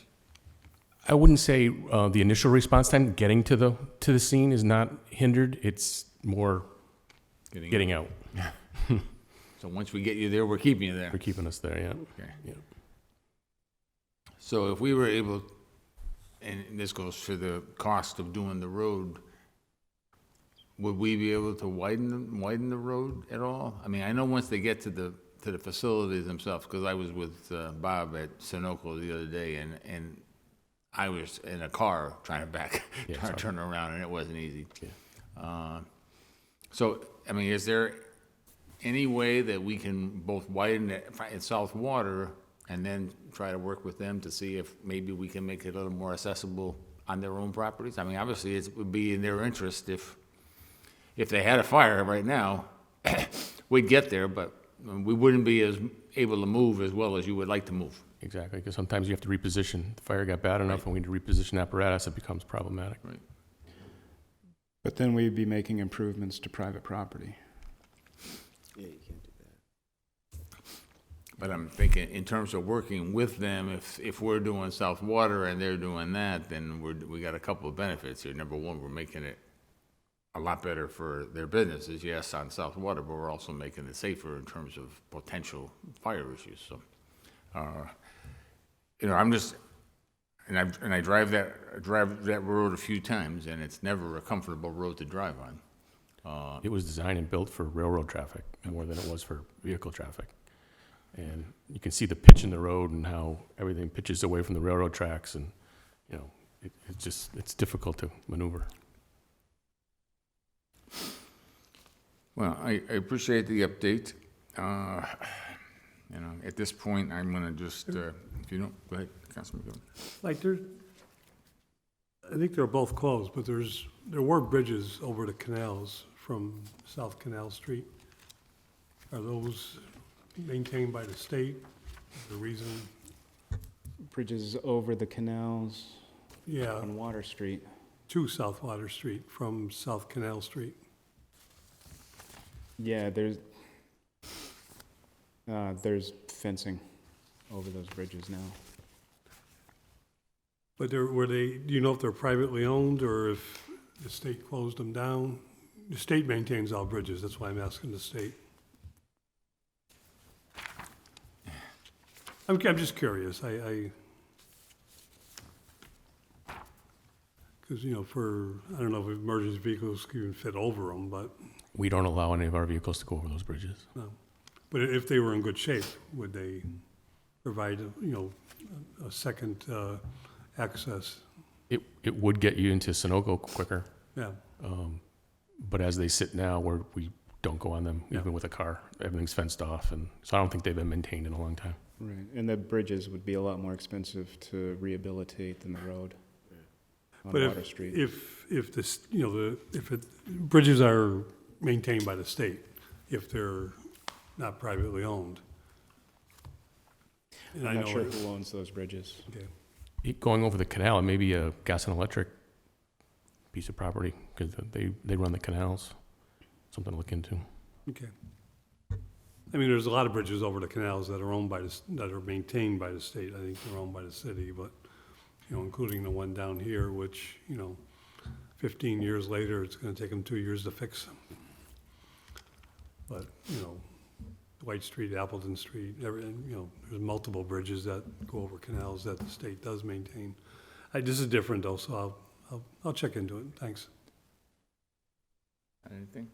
I wouldn't say the initial response time, getting to the scene, is not hindered. It's more getting out. So once we get you there, we're keeping you there. For keeping us there, yeah. Okay. Yeah. So if we were able, and this goes for the cost of doing the road, would we be able to widen the road at all? I mean, I know once they get to the facilities themselves, because I was with Bob at Sunoco the other day, and I was in a car trying to Yeah, trying to sorry. turn around, and it wasn't easy. Yeah. So, I mean, is there any way that we can both widen it at South Water and then try to work with them to see if maybe we can make it a little more accessible on their own properties? I mean, obviously, it would be in their interest if they had a fire right now, we'd get there, but we wouldn't be as able to move as well as you would like to move. Exactly, because sometimes you have to reposition. The fire got bad enough, and we need to reposition apparatus, it becomes problematic. Right. But then we'd be making improvements to private property. Yeah, you can't do that. But I'm thinking, in terms of working with them, if we're doing South Water and they're doing that, then we got a couple of benefits here. Number one, we're making it a lot better for their businesses, yes, on South Water, but we're also making it safer in terms of potential fire issues. So, you know, I'm just, and I drive that road a few times, and it's never a comfortable road to drive on. It was designed and built for railroad traffic more than it was for vehicle traffic. And you can see the pitch in the road and how everything pitches away from the railroad tracks, and, you know, it's difficult to maneuver. Well, I appreciate the update. You know, at this point, I'm gonna just, if you don't, go ahead, Councilman McGee. Like I think they're both closed, but there were bridges over the canals from South Canal Street. Are those maintained by the state? The reason, Bridges over the canals yeah, on Water Street. to South Water Street from South Canal Street. Yeah, there's fencing over those bridges now. But do you know if they're privately owned or if the state closed them down? The state maintains all bridges, that's why I'm asking the state. I'm just curious, because, you know, I don't know if emergency vehicles can even fit over them, but, We don't allow any of our vehicles to go over those bridges. no. But if they were in good shape, would they provide, you know, a second access? It would get you into Sunoco quicker, Yeah, but as they sit now, we don't go on them, Yeah. even with a car. Everything's fenced off, and so I don't think they've been maintained in a long time. Right, and the bridges would be a lot more expensive to rehabilitate than the road on but Water Street. if this, you know, bridges are maintained by the state, if they're not privately owned. And I I'm not know sure it- who owns those bridges. Okay. Going over the canal, it may be a gas and electric piece of property, because they run the canals. Something to look into. Okay. I mean, there's a lot of bridges over the canals that are owned that are maintained by the state. I think they're owned by the city, but, you know, including the one down here, which, you know, 15 years later, it's gonna take them 2 years to fix them. But, you know, White Street, Appleton Street, everything, you know, there's multiple bridges that go over canals that the state does maintain. This is different though, so I'll check into it. Thanks. Anything?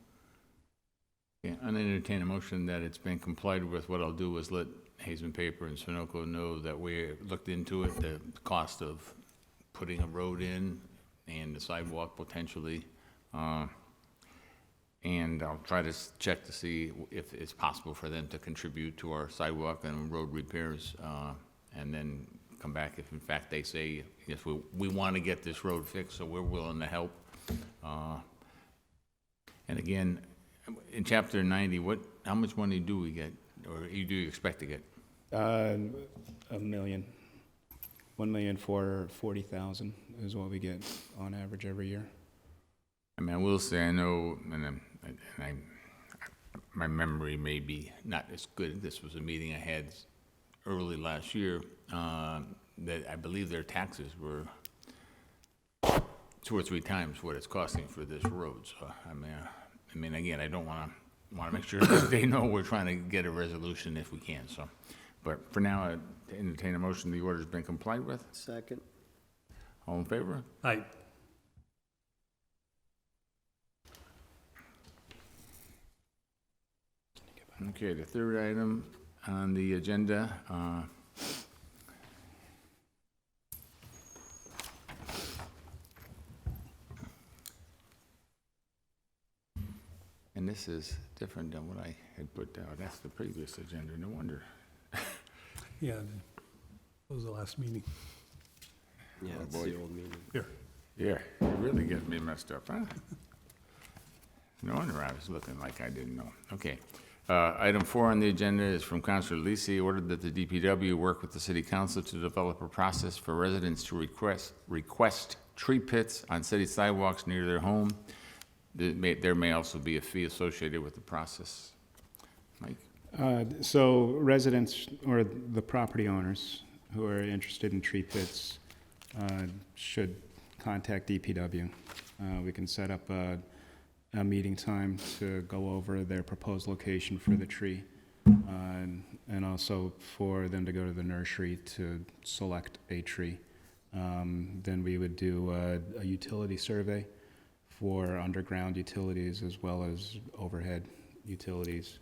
Yeah, I entertain a motion that it's been complied with. What I'll do is let Hazen Paper and Sunoco know that we looked into it, the cost of putting a road in and the sidewalk potentially. And I'll try to check to see if it's possible for them to contribute to our sidewalk and road repairs, and then come back if in fact they say, yes, we want to get this road fixed, so we're willing to help. And again, in Chapter 90, how much money do we get, or do you expect to get? $1 million. $1,440,000 is what we get on average every year. I mean, I will say, I know, my memory may be not as good. This was a meeting I had early last year, that I believe their taxes were 2 or 3 times what it's costing for this road. So, I mean, again, I don't want to want to make sure that they know we're trying to get a resolution if we can, so. But for now, I entertain a motion, the order's been complied with. Second. All in favor? Aye. Okay, the third item on the agenda, and this is different than what I had put down. That's the previous agenda, no wonder. Yeah, that was the last meeting. Yeah, Oh, it's boy. the old meeting. Here. Yeah, you're really getting me messed up, huh? No wonder I was looking like I didn't know. Okay. Item 4 on the agenda is from Councilor Lisi, ordered that the DPW work with the city council to develop a process for residents to request tree pits on city sidewalks near their home. There may also be a fee associated with the process. Mike? So residents or the property owners who are interested in tree pits should contact DPW. We can set up a meeting time to go over their proposed location for the tree, and also for them to go to the nursery to select a tree. Then we would do a utility survey for underground utilities as well as overhead utilities,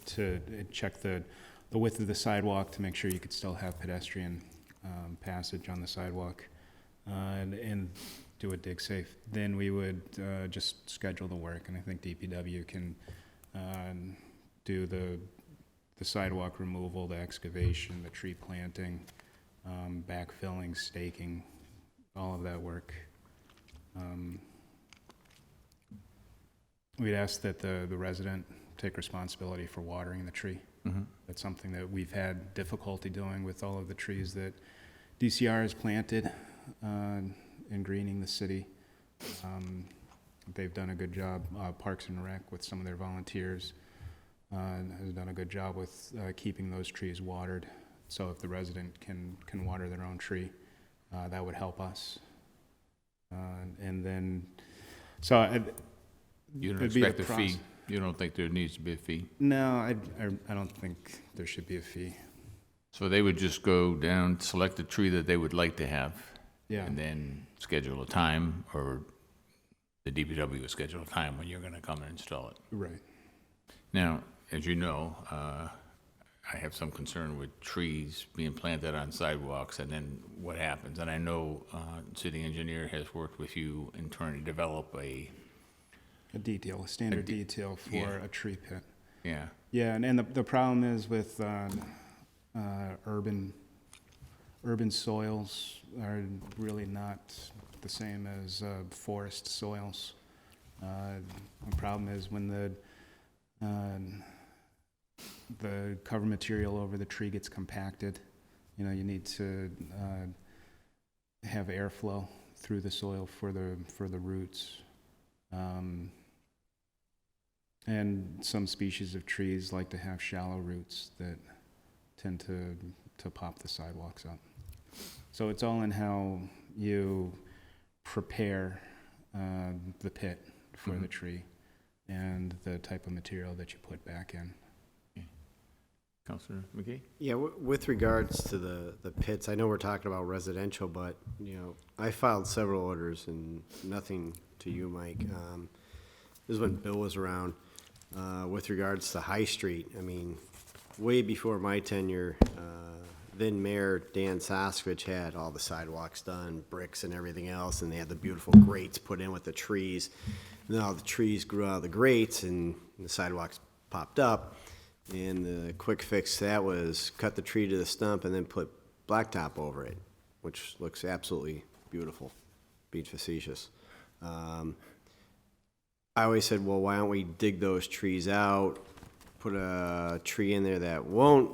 to check the width of the sidewalk to make sure you could still have pedestrian passage on the sidewalk, and do a dig safe. Then we would just schedule the work, and I think DPW can do the sidewalk removal, the excavation, the tree planting, backfilling, staking, all of that work. We'd ask that the resident take responsibility for watering the tree. That's something that we've had difficulty doing with all of the trees that DCR has planted in greening the city. They've done a good job. Parks and Rec, with some of their volunteers, has done a good job with keeping those trees watered. So if the resident can water their own tree, that would help us. And then, so You don't it'd be a expect a fee? process. You don't think there needs to be a fee? No, I don't think there should be a fee. So they would just go down, select a tree that they would like to have, Yeah. and then schedule a time, or the DPW will schedule a time when you're gonna come and install it. Right. Now, as you know, I have some concern with trees being planted on sidewalks, and then what happens? And I know city engineer has worked with you in trying to develop a, A standard detail for yeah. a tree pit. yeah, Yeah, and the problem is with urban soils are really not the same as forest soils. The problem is when the cover material over the tree gets compacted, you need to have airflow through the soil for the roots. And some species of trees like to have shallow roots that tend to pop the sidewalks up. So it's all in how you prepare the pit for the tree and the type of material that you put back in. Councilor McGee? Yeah, with regards to the pits, I know we're talking about residential, but, I filed several orders and nothing to you, Mike. This is when Bill was around. With regards to High Street, I mean, way before my tenure, then Mayor Dan Soskovich had all the sidewalks done, bricks and everything else, and they had the beautiful grates put in with the trees. And then all the trees grew out of the grates and the sidewalks popped up. And the quick fix to that was cut the tree to the stump and then put blacktop over it, which looks absolutely beautiful, being facetious. I always said, well, why don't we dig those trees out, put a tree in there that won't,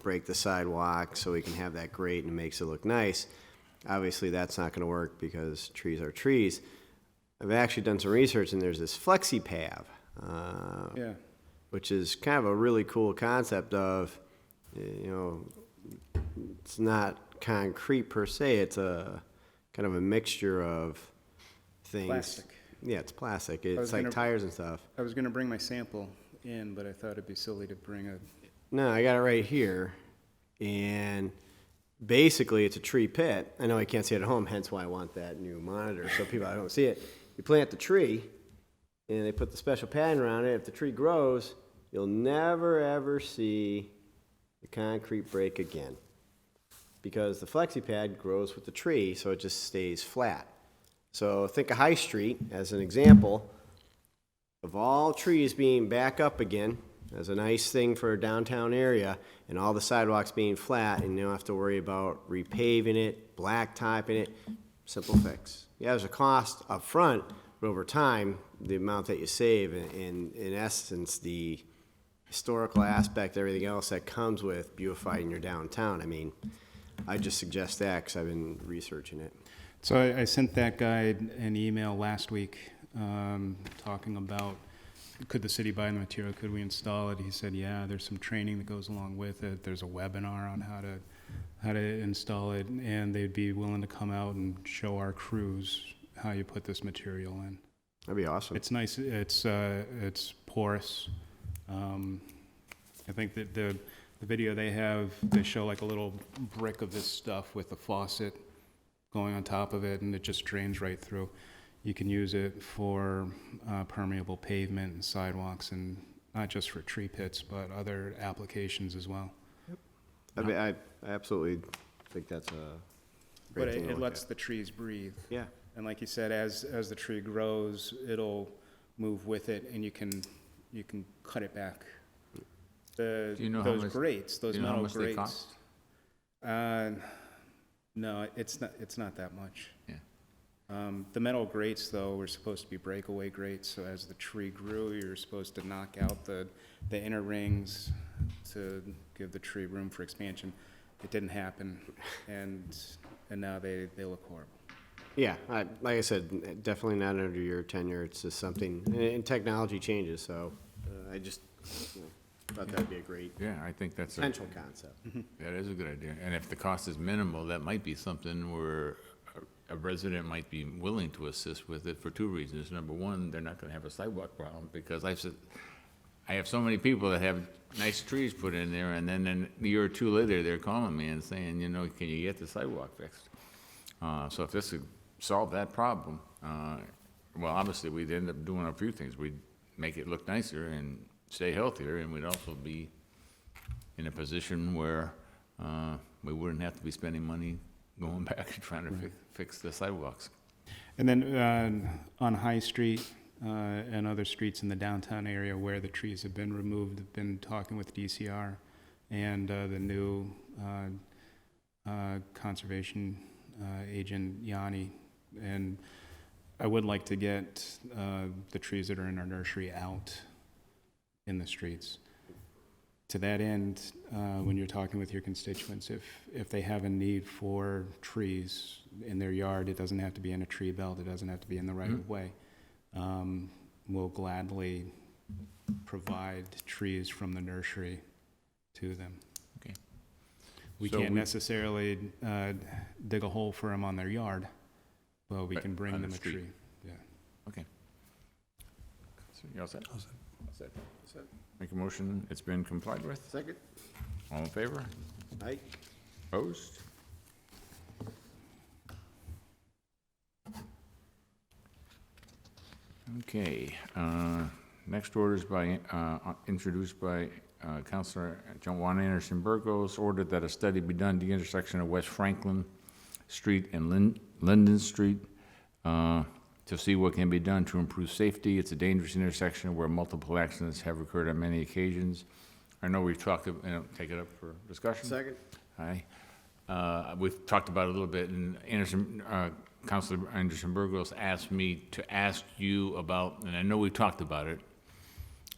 break the sidewalk so we can have that grate and it makes it look nice. Obviously, that's not going to work because trees are trees. I've actually done some research and there's this flexi-pav, Yeah. which is kind of a really cool concept of, it's not concrete per se, it's a kind of a mixture of things. Plastic. Yeah, it's plastic. was It's like gonna- tires and stuff. I was gonna bring my sample in, but I thought it'd be silly to bring a, No, I got it right here. And basically, it's a tree pit. I know I can't see it at home, hence why I want that new monitor, so people I don't see it. You plant the tree, and they put the special pattern around it. If the tree grows, you'll never, ever see the concrete break again. Because the flexi pad grows with the tree, so it just stays flat. So think of High Street as an example of all trees being back up again as a nice thing for a downtown area, and all the sidewalks being flat, and you don't have to worry about repaving it, blacktopping it. Simple fix. Yeah, there's a cost up front, but over time, the amount that you save, and in essence, the historical aspect, everything else that comes with beautifying your downtown. I mean, I just suggest that because I've been researching it. so I sent that guy an email last week, talking about, could the city buy the material, could we install it? He said, yeah, there's some training that goes along with it. There's a webinar on how to install it, and they'd be willing to come out and show our crews how you put this material in. That'd be awesome. It's nice, it's porous. I think that the video they have, they show like a little brick of this stuff with a faucet going on top of it, and it just drains right through. You can use it for permeable pavement and sidewalks, and not just for tree pits, but other applications as well. I mean, I absolutely think that's a But great thing to it look lets at. the trees breathe. Yeah. And like you said, as the tree grows, it'll move with it, and you can cut it back. Do you know how Those much- grates, those do you know how metal much they grates. cost? No, it's not that much. Yeah. The metal grates, though, were supposed to be breakaway grates, so as the tree grew, you're supposed to knock out the inner rings to give the tree room for expansion. It didn't happen, and now they look horrible. Yeah, like I said, definitely not under your tenure. It's just something, and technology changes, so I just thought that'd be a great Yeah, I think that's a, potential concept. that is a good idea. And if the cost is minimal, that might be something where a resident might be willing to assist with it for two reasons. Number one, they're not gonna have a sidewalk problem, because I have so many people that have nice trees put in there, and then a year or two later, they're calling me and saying, can you get the sidewalk fixed? So if this would solve that problem, well, obviously, we'd end up doing a few things. We'd make it look nicer and stay healthier, and we'd also be in a position where we wouldn't have to be spending money going back and trying to fix the sidewalks. And then on High Street and other streets in the downtown area where the trees have been removed, I've been talking with DCR and the new conservation agent, Yanni, and I would like to get the trees that are in our nursery out in the streets. To that end, when you're talking with your constituents, if they have a need for trees in their yard, it doesn't have to be in a tree belt, it doesn't have to be in the right of way. We'll gladly provide trees from the nursery to them. Okay. We So can't we- necessarily dig a hole for them on their yard, but we Right, can bring on them the a street. tree. Yeah. Okay. So you all set? All set. All set. Make a motion, it's been complied with? Second? All in favor? Aye. Opposed? Okay, next order is introduced by Councilor Juan Anderson Burgos, ordered that a study be done at the intersection of West Franklin Street and Linden Street to see what can be done to improve safety. It's a dangerous intersection where multiple accidents have occurred on many occasions. I know we've talked, take it up for discussion. Second? Aye. We've talked about it a little bit, and Councilor Anderson Burgos asked me to ask you about, and I know we talked about it,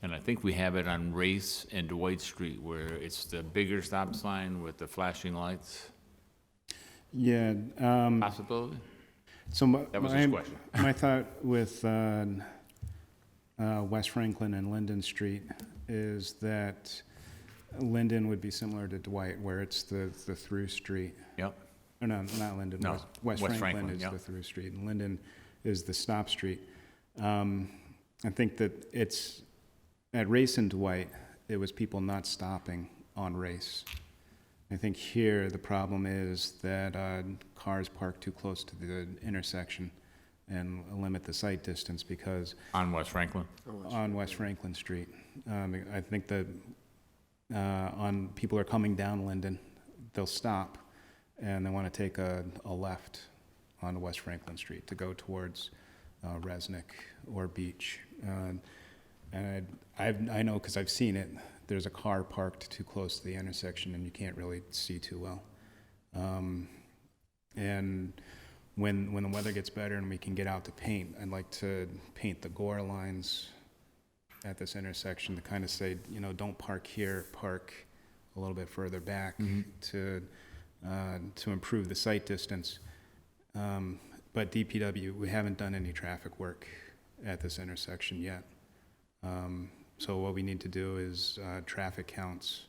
and I think we have it on Race and Dwight Street, where it's the bigger stop sign with the flashing lights. Yeah. Possibility? So That was his question. my thought with West Franklin and Linden Street is that Linden would be similar to Dwight, where it's the through street. Yep. Or no, not Linden. No, West West Franklin Franklin, is yeah. the through street, and Linden is the stop street. I think that it's, at Race and Dwight, it was people not stopping on Race. I think here, the problem is that cars park too close to the intersection and limit the sight distance because On West Franklin? on West Franklin Street. I think that on people are coming down Linden, they'll stop and they want to take a left on West Franklin Street to go towards Resnick or Beach. And I know because I've seen it, there's a car parked too close to the intersection and you can't really see too well. And when the weather gets better and we can get out to paint, I'd like to paint the gore lines at this intersection to kind of say, you know, don't park here, park a little bit further back to improve the sight distance. But DPW, we haven't done any traffic work at this intersection yet. So what we need to do is traffic counts,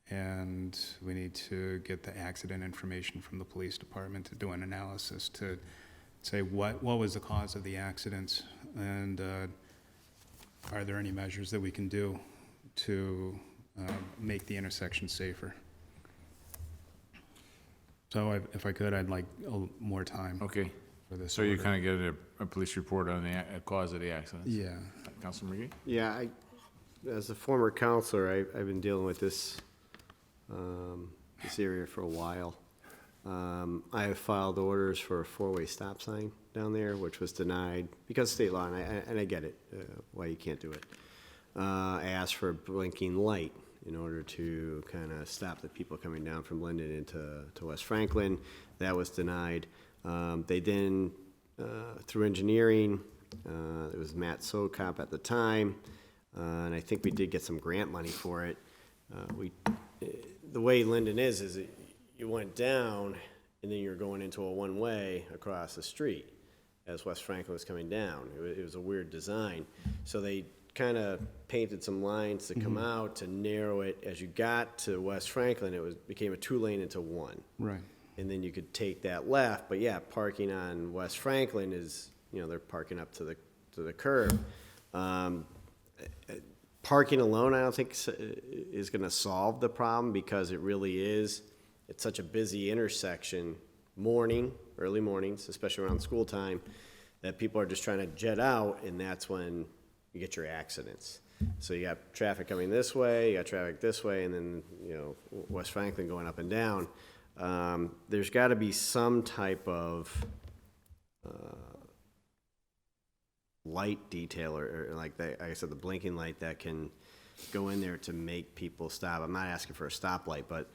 and we need to get the accident information from the police department to do an analysis to say what was the cause of the accidents, and are there any measures that we can do to make the intersection safer. So if I could, I'd like more time Okay, for this. so you order. kind of get a police report on the cause of the accident? Yeah. Councilor McGee? Yeah, as a former counselor, I've been dealing with this area for a while. I have filed orders for a four-way stop sign down there, which was denied because of state law, and I get it, why you can't do it. I asked for a blinking light in order to kind of stop the people coming down from Linden into West Franklin. That was denied. They then, through engineering, it was Matt Sokop at the time, and I think we did get some grant money for it. The way Linden is you went down and then you're going into a one-way across the street as West Franklin was coming down. It was a weird design. So they kind of painted some lines to come out to narrow it. As you got to West Franklin, became a two-lane into one. Right. And then you could take that left. But yeah, parking on West Franklin is, they're parking up to the curb. Parking alone, I don't think is going to solve the problem because it's such a busy intersection, early mornings, especially around school time, that people are just trying to jet out, and that's when you get your accidents. So you got traffic coming this way, you got traffic this way, and then, West Franklin going up and down. There's got to be some type of light detail or like I said, the blinking light that can go in there to make people stop. I'm not asking for a stoplight, but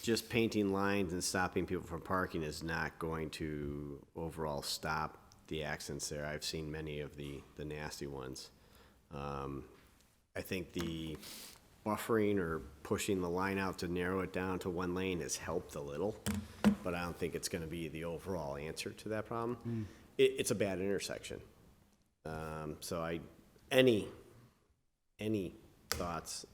just painting lines and stopping people from parking is not going to overall stop the accidents there. I've seen many of the nasty ones. I think the buffering or pushing the line out to narrow it down to one lane has helped a little, but I don't think it's going to be the overall answer to that problem. It's a bad intersection. So any thoughts,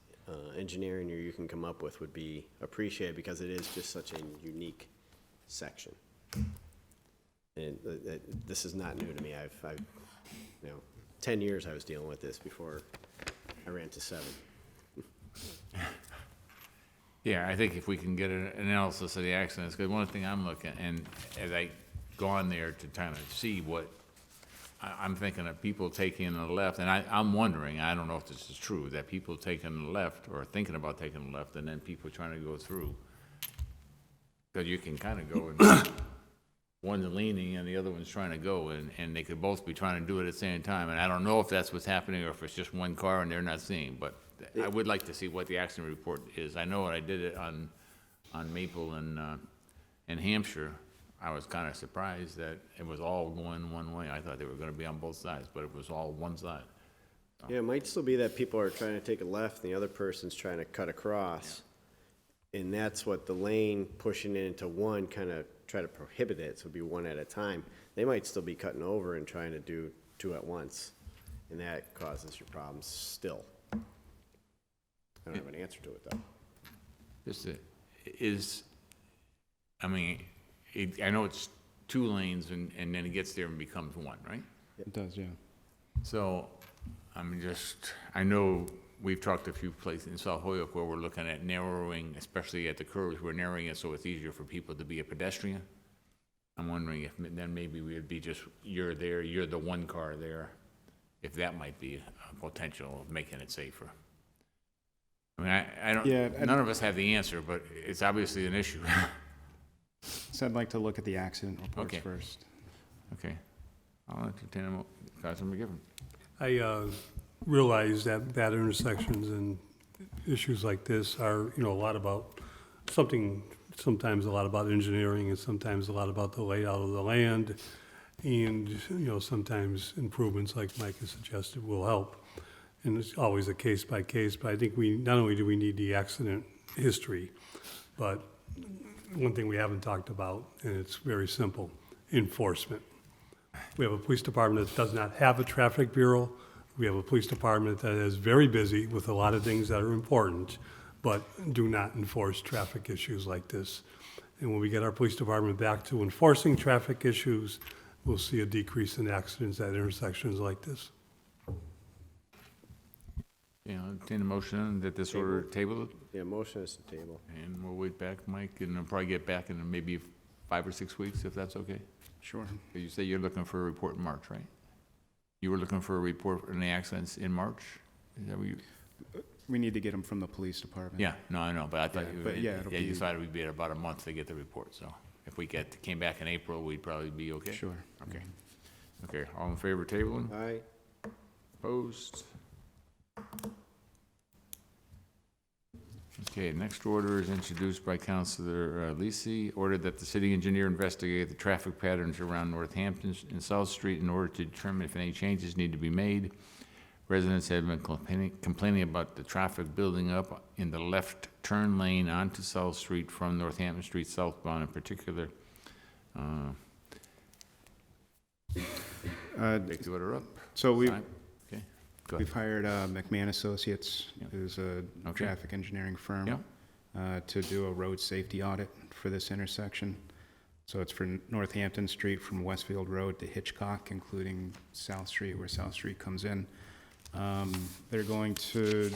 engineering or you can come up with would be appreciated because it is just such a unique section. And this is not new to me. I've 10 years I was dealing with this before I ran to 7. Yeah, I think if we can get an analysis of the accidents, because one thing I'm looking, and as I go on there to kind of see what, I'm thinking of people taking the left, and I'm wondering, I don't know if this is true, that people taking the left or thinking about taking the left, and then people trying to go through. Because you can kind of go, and one's leaning and the other one's trying to go, and they could both be trying to do it at the same time. And I don't know if that's what's happening or if it's just one car and they're not seeing, but I would like to see what the accident report is. I know I did it on Maple and Hampshire. I was kind of surprised that it was all going one way. I thought they were going to be on both sides, but it was all one side. Yeah, it might still be that people are trying to take a left and the other person's trying to cut across. And that's what the lane pushing it into one kind of try to prohibit it, so it'd be one at a time. They might still be cutting over and trying to do 2 at once, and that causes your problems still. I don't have an answer to it, though. I know it's 2 lanes and then it gets there and becomes 1, right? It does, yeah. So, I know we've talked to a few places in South Holyoke where we're looking at narrowing, especially at the curves, we're narrowing it so it's easier for people to be a pedestrian. I'm wondering if then maybe we'd be just, you're there, you're the one car there, if that might be a potential of making it safer. I mean, I don't, Yeah, none of us have the answer, but it's obviously an issue. So I'd like to look at the accident reports Okay. first. Okay. I'll entertain a Councilor McGee. I realize that intersections and issues like this are, a lot about sometimes a lot about engineering and sometimes a lot about the layout of the land. And, sometimes improvements like Mike has suggested will help. And it's always a case by case, but I think not only do we need the accident history, but one thing we haven't talked about, and it's very simple, enforcement. We have a police department that does not have a traffic bureau. We have a police department that is very busy with a lot of things that are important, but do not enforce traffic issues like this. And when we get our police department back to enforcing traffic issues, we'll see a decrease in accidents at intersections like this. Yeah, I'll entertain a motion that this order table it, Yeah, motion is the table. and we'll wait back, Mike, and I'll probably get back in maybe 5 or 6 weeks, if that's okay. Sure. You say you're looking for a report in March, right? You were looking for a report on the accidents in March? Is that what you? We need to get them from the police department. Yeah, no, I know, but I thought, Yeah, but yeah, it'll you be- thought we'd be at about a month to get the report, so if we came back in April, we'd probably be okay? Sure. Okay. Okay, all in favor of tabling? All right, Opposed? Okay, next order is introduced by Councilor Lisi. Order that the city engineer investigate the traffic patterns around Northampton and South Street in order to determine if any changes need to be made. Residents have been complaining about the traffic building up in the left turn lane onto South Street from Northampton Street southbound in particular. Take the order up. So Okay, go we've ahead. hired McMahon Associates, Yeah. who's a Okay. traffic engineering firm, Yeah. to do a road safety audit for this intersection. So it's for Northampton Street from Westfield Road to Hitchcock, including South Street, where South Street comes in. They're going to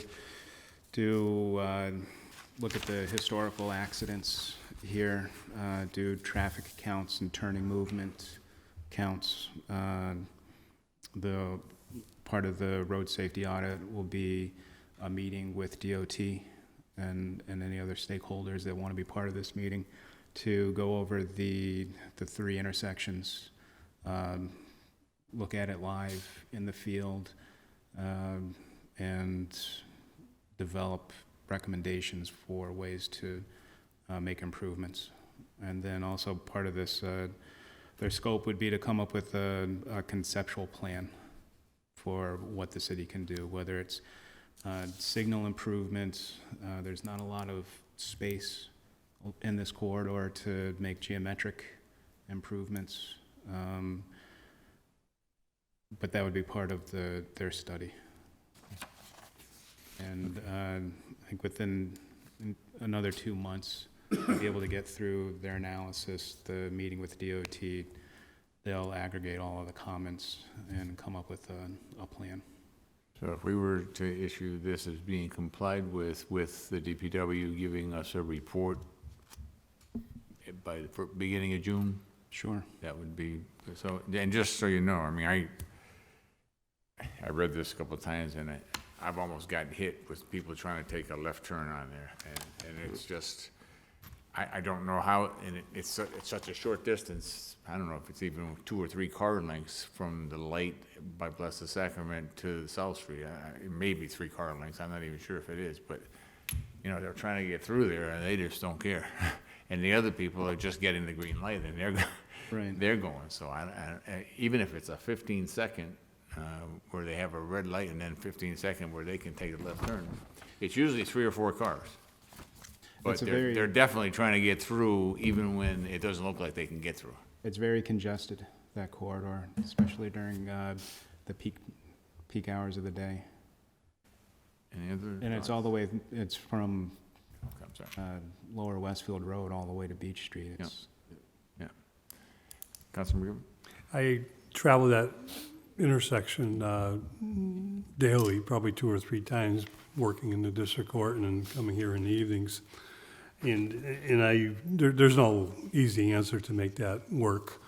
look at the historical accidents here, do traffic counts and turning movement counts. The part of the road safety audit will be a meeting with DOT and any other stakeholders that want to be part of this meeting to go over the 3 intersections, look at it live in the field, and develop recommendations for ways to make improvements. And then also part of this, their scope would be to come up with a conceptual plan for what the city can do, whether it's signal improvements. There's not a lot of space in this corridor to make geometric improvements. But that would be part of their study. And I think within another 2 months, we'll be able to get through their analysis, the meeting with DOT. They'll aggregate all of the comments and come up with a plan. So if we were to issue this as being complied with the DPW giving us a report by the beginning of June, Sure. that would be, so, and just so you know, I mean, I read this a couple of times and I've almost gotten hit with people trying to take a left turn on there. And it's just, I don't know how, and it's such a short distance. I don't know if it's even 2 or 3 car lengths from the light by Blessed Sacrament to the South Street. It may be 3 car lengths. I'm not even sure if it is, but they're trying to get through there and they just don't care. And the other people are just getting the green light and they're going. So even if it's a 15-second where they have a red light and then 15-second where they can take a left turn, it's usually 3 or 4 cars. But It's a very- they're definitely trying to get through even when it doesn't look like they can get through. It's very congested, that corridor, especially during the peak hours of the day. Any other? And it's thoughts? all the way, it's from Okay, I'm sorry. Lower Westfield Road all the way to Beach Street. It's Councilor McGee? I travel that intersection daily, probably 2 or 3 times, working in the district court and then coming here in the evenings. There's no easy answer to make that work,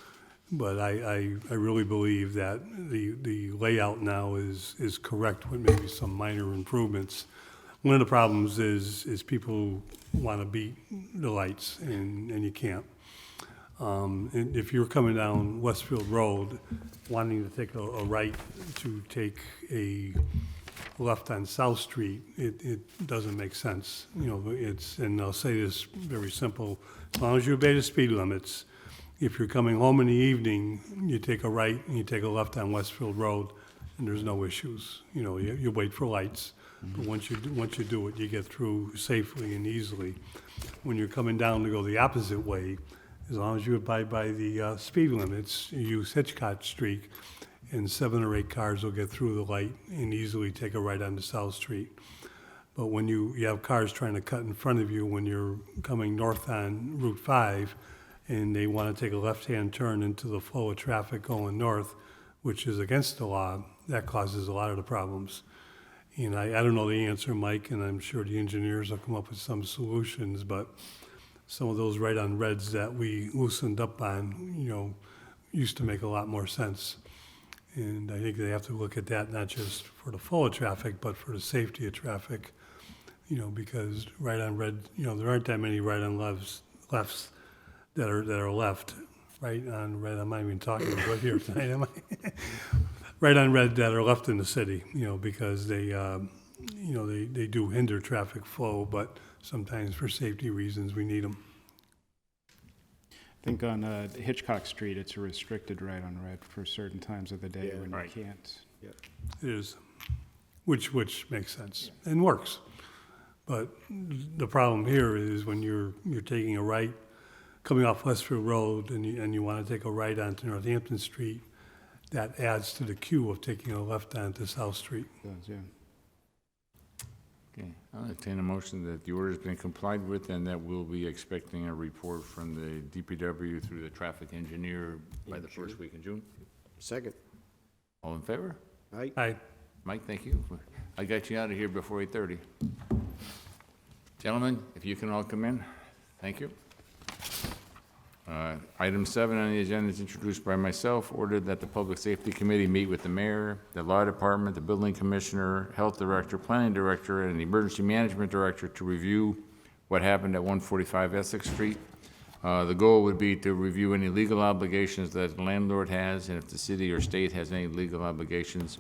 but I really believe that the layout now is correct with maybe some minor improvements. One of the problems is people want to beat the lights, and you can't. And if you're coming down Westfield Road, wanting to take a right to take a left on South Street, it doesn't make sense. You know, and I'll say this very simple, as long as you obey the speed limits, if you're coming home in the evening, you take a right and you take a left on Westfield Road, and there's no issues. You know, you wait for lights, but once you do it, you get through safely and easily. When you're coming down to go the opposite way, as long as you abide by the speed limits, you use Hitchcock Street, and 7 or 8 cars will get through the light and easily take a right onto South Street. But when you have cars trying to cut in front of you when you're coming north on Route 5, and they want to take a left-hand turn into the flow of traffic going north, which is against the law, that causes a lot of the problems. And I don't know the answer, Mike, and I'm sure the engineers will come up with some solutions, but some of those right-on reds that we loosened up on, you know, used to make a lot more sense. And I think they have to look at that not just for the flow of traffic, but for the safety of traffic, you know, because right-on red, you know, there aren't that many right-on lefts that are left. Right on red, I'm not even talking about here tonight, am I? Right on red that are left in the city, you know, because they, you know, they do hinder traffic flow, but sometimes for safety reasons, we need them. I think on Hitchcock Street, it's a restricted right on red for certain times of the day Yeah. when Right. you can't. It is, which makes sense and works. But the problem here is when you're taking a right, coming off Westfield Road, and you want to take a right onto Northampton Street, that adds to the queue of taking a left onto South Street. Does, yeah. Okay, I'll entertain a motion that the order's been complied with and that we'll be expecting a report from the DPW through the traffic engineer by the first week in June. Second. All in favor? Aye. Aye. Mike, thank you. I got you out of here before 8:30. Gentlemen, if you can all come in, thank you. Item 7 on the agenda is introduced by myself, ordered that the Public Safety Committee meet with the mayor, the law department, the building commissioner, health director, planning director, and the emergency management director to review what happened at 145 Essex Street. The goal would be to review any legal obligations that the landlord has, and if the city or state has any legal obligations.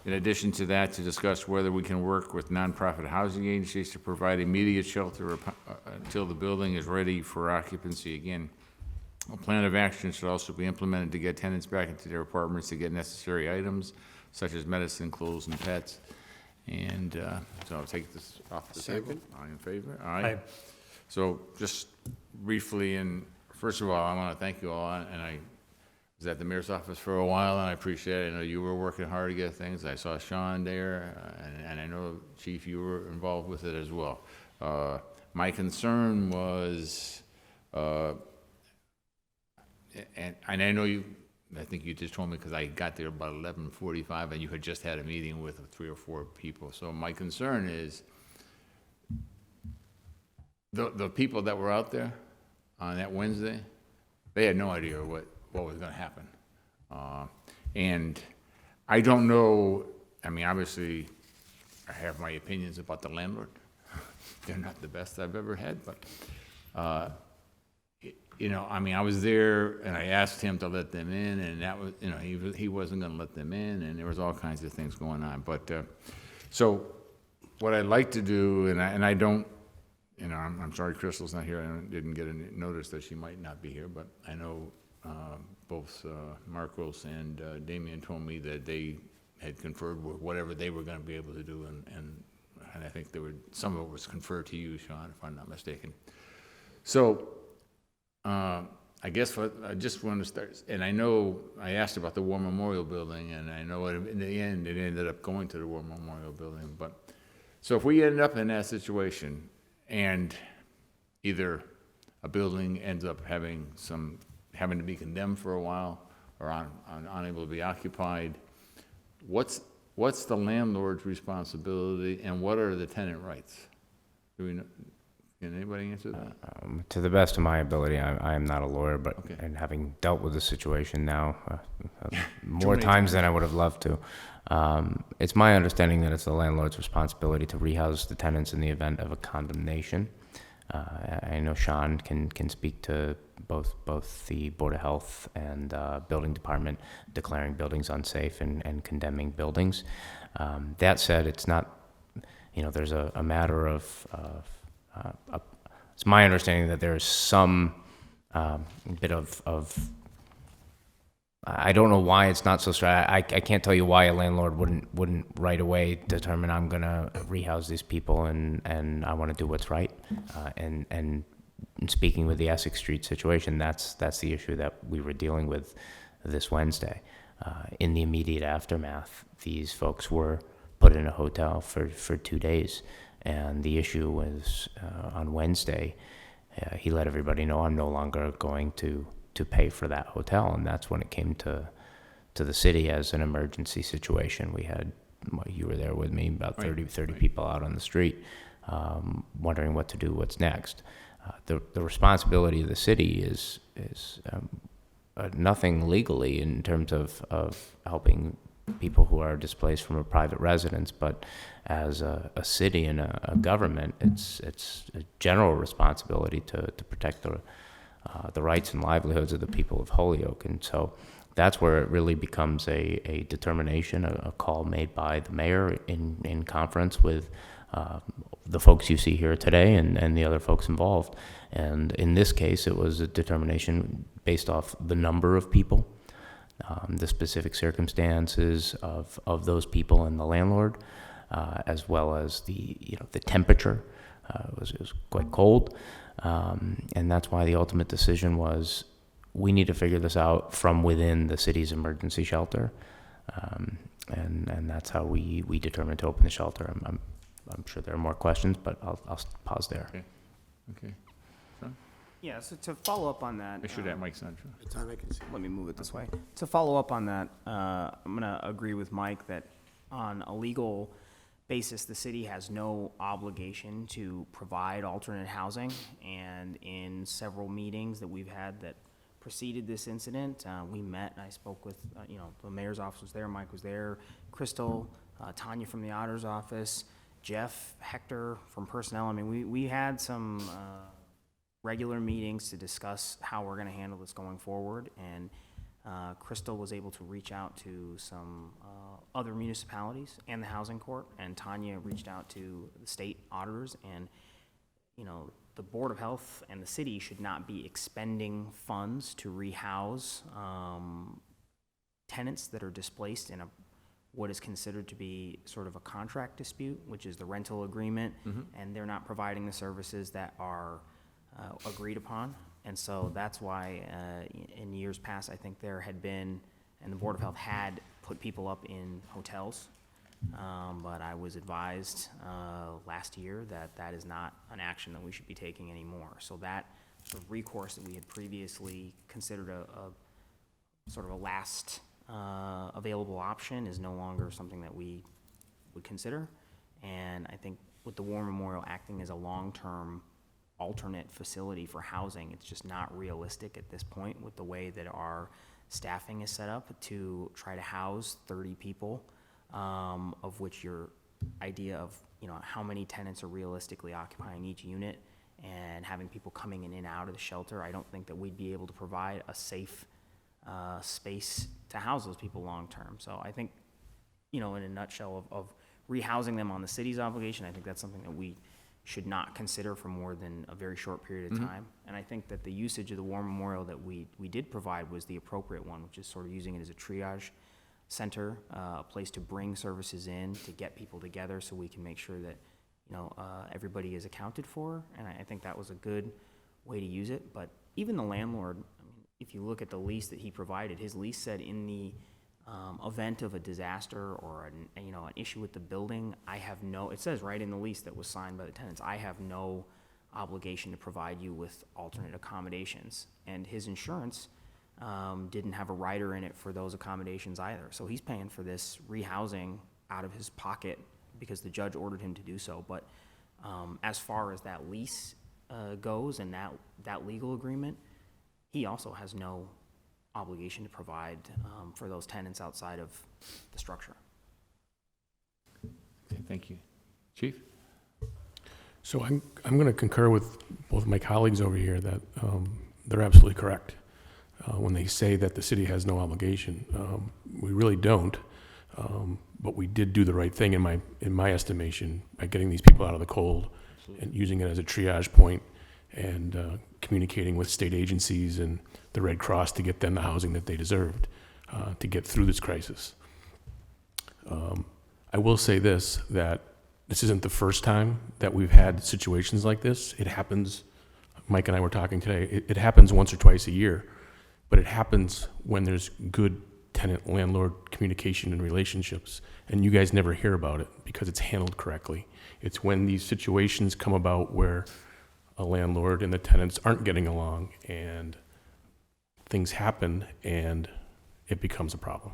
In addition to that, to discuss whether we can work with nonprofit housing agencies to provide immediate shelter until the building is ready for occupancy again. A plan of action should also be implemented to get tenants back into their apartments to get necessary items such as medicine, clothes, and pets. And so I'll take this off the table. Second. All in favor? Aye. So just briefly, and first of all, I want to thank you all, and I was at the mayor's office for a while, and I appreciate it. I know you were working hard to get things. I saw Sean there, and I know, Chief, you were involved with it as well. My concern was, and I know you, I think you just told me because I got there about 11:45 and you had just had a meeting with 3 or 4 people. So my concern is the people that were out there on that Wednesday, they had no idea what was going to happen. And I don't know, I mean, obviously I have my opinions about the landlord. They're not the best I've ever had, but you know, I mean, I was there and I asked him to let them in, and that was, you know, he wasn't going to let them in, and there was all kinds of things going on. But so what I'd like to do, and I don't, you know, I'm sorry Crystal's not here. I didn't get a notice that she might not be here, but I know both Marcos and Damien told me that they had conferred with whatever they were going to be able to do, and I think there were some of it was conferred to you, Sean, if I'm not mistaken. So. I guess what I just want to start, and I know I asked about the War Memorial Building, and I know in the end it ended up going to the War Memorial Building. But so if we end up in that situation, and either a building ends up having to be condemned for a while, or unable to be occupied, what's the landlord's responsibility and what are the tenant rights? Do we know, can anybody answer that? To the best of my ability, I am not a lawyer, but Okay. and having dealt with the situation now more many times than I would have loved to, it's my understanding that it's the landlord's responsibility to rehouse the tenants in the event of a condemnation. I know Sean can speak to both the Board of Health and Building Department declaring buildings unsafe and condemning buildings. That said, it's not, there's a matter of it's my understanding that there's some bit of I don't know why it's not so strict. I can't tell you why a landlord wouldn't right away determine I'm gonna rehouse these people and I want to do what's right. And speaking with the Essex Street situation, that's the issue that we were dealing with this Wednesday. In the immediate aftermath, these folks were put in a hotel for 2 days. And the issue was on Wednesday, he let everybody know I'm no longer going to pay for that hotel. And that's when it came to the city as an emergency situation. We had, you were there with me, about 30 people out on the street wondering what to do, what's next. The responsibility of the city is nothing legally in terms of helping people who are displaced from a private residence, but as a city and a government, it's a general responsibility to protect the rights and livelihoods of the people of Holyoke. And so that's where it really becomes a determination, a call made by the mayor in conference with the folks you see here today and the other folks involved. And in this case, it was a determination based off the number of people, the specific circumstances of those people and the landlord, as well as the temperature. It was quite cold, and that's why the ultimate decision was we need to figure this out from within the city's emergency shelter, and that's how we determined to open the shelter. I'm sure there are more questions, but I'll pause there. Okay. Yeah, so to follow up on that. Make sure that mic's on. Let me move it this way. To follow up on that, I'm going to agree with Mike that on a legal basis, the city has no obligation to provide alternate housing. And in several meetings that we've had that preceded this incident, we met and I spoke with, the mayor's office was there, Mike was there, Crystal, Tanya from the auditor's office, Jeff, Hector from personnel. I mean, we had some regular meetings to discuss how we're going to handle this going forward. And Crystal was able to reach out to some other municipalities and the housing court, and Tanya reached out to the state auditors. And the Board of Health and the city should not be expending funds to rehouse tenants that are displaced in what is considered to be sort of a contract dispute, which is the rental agreement, and they're not providing the services that are agreed upon. And so that's why in years past, I think there had been, and the Board of Health had put people up in hotels, but I was advised last year that that is not an action that we should be taking anymore. So that sort of recourse that we had previously considered a sort of a last available option is no longer something that we would consider. And I think with the War Memorial acting as a long-term alternate facility for housing, it's just not realistic at this point with the way that our staffing is set up to try to house 30 people, of which your idea of how many tenants are realistically occupying each unit and having people coming in and out of the shelter. I don't think that we'd be able to provide a safe space to house those people long term. So I think, in a nutshell of rehousing them on the city's obligation, I think that's something that we should not consider for more than a very short period of time. And I think that the usage of the War Memorial that we did provide was the appropriate one, which is sort of using it as a triage center, a place to bring services in, to get people together so we can make sure that, everybody is accounted for. And I think that was a good way to use it. But even the landlord, if you look at the lease that he provided, his lease said in the event of a disaster or an issue with the building, it says right in the lease that was signed by the tenants, I have no obligation to provide you with alternate accommodations. And his insurance didn't have a rider in it for those accommodations either. So he's paying for this rehousing out of his pocket because the judge ordered him to do so. But as far as that lease goes and that legal agreement, he also has no obligation to provide for those tenants outside of the structure. Okay, thank you. Chief? So I'm going to concur with both my colleagues over here that they're absolutely correct when they say that the city has no obligation. We really don't, but we did do the right thing in my estimation by getting these people out of the cold and using it as a triage point and communicating with state agencies and the Red Cross to get them the housing that they deserved to get through this crisis. I will say this, that this isn't the first time that we've had situations like this. It happens, Mike and I were talking today, it happens once or twice a year, but it happens when there's good tenant-landlord communication and relationships, and you guys never hear about it because it's handled correctly. It's when these situations come about where a landlord and the tenants aren't getting along and things happen and it becomes a problem.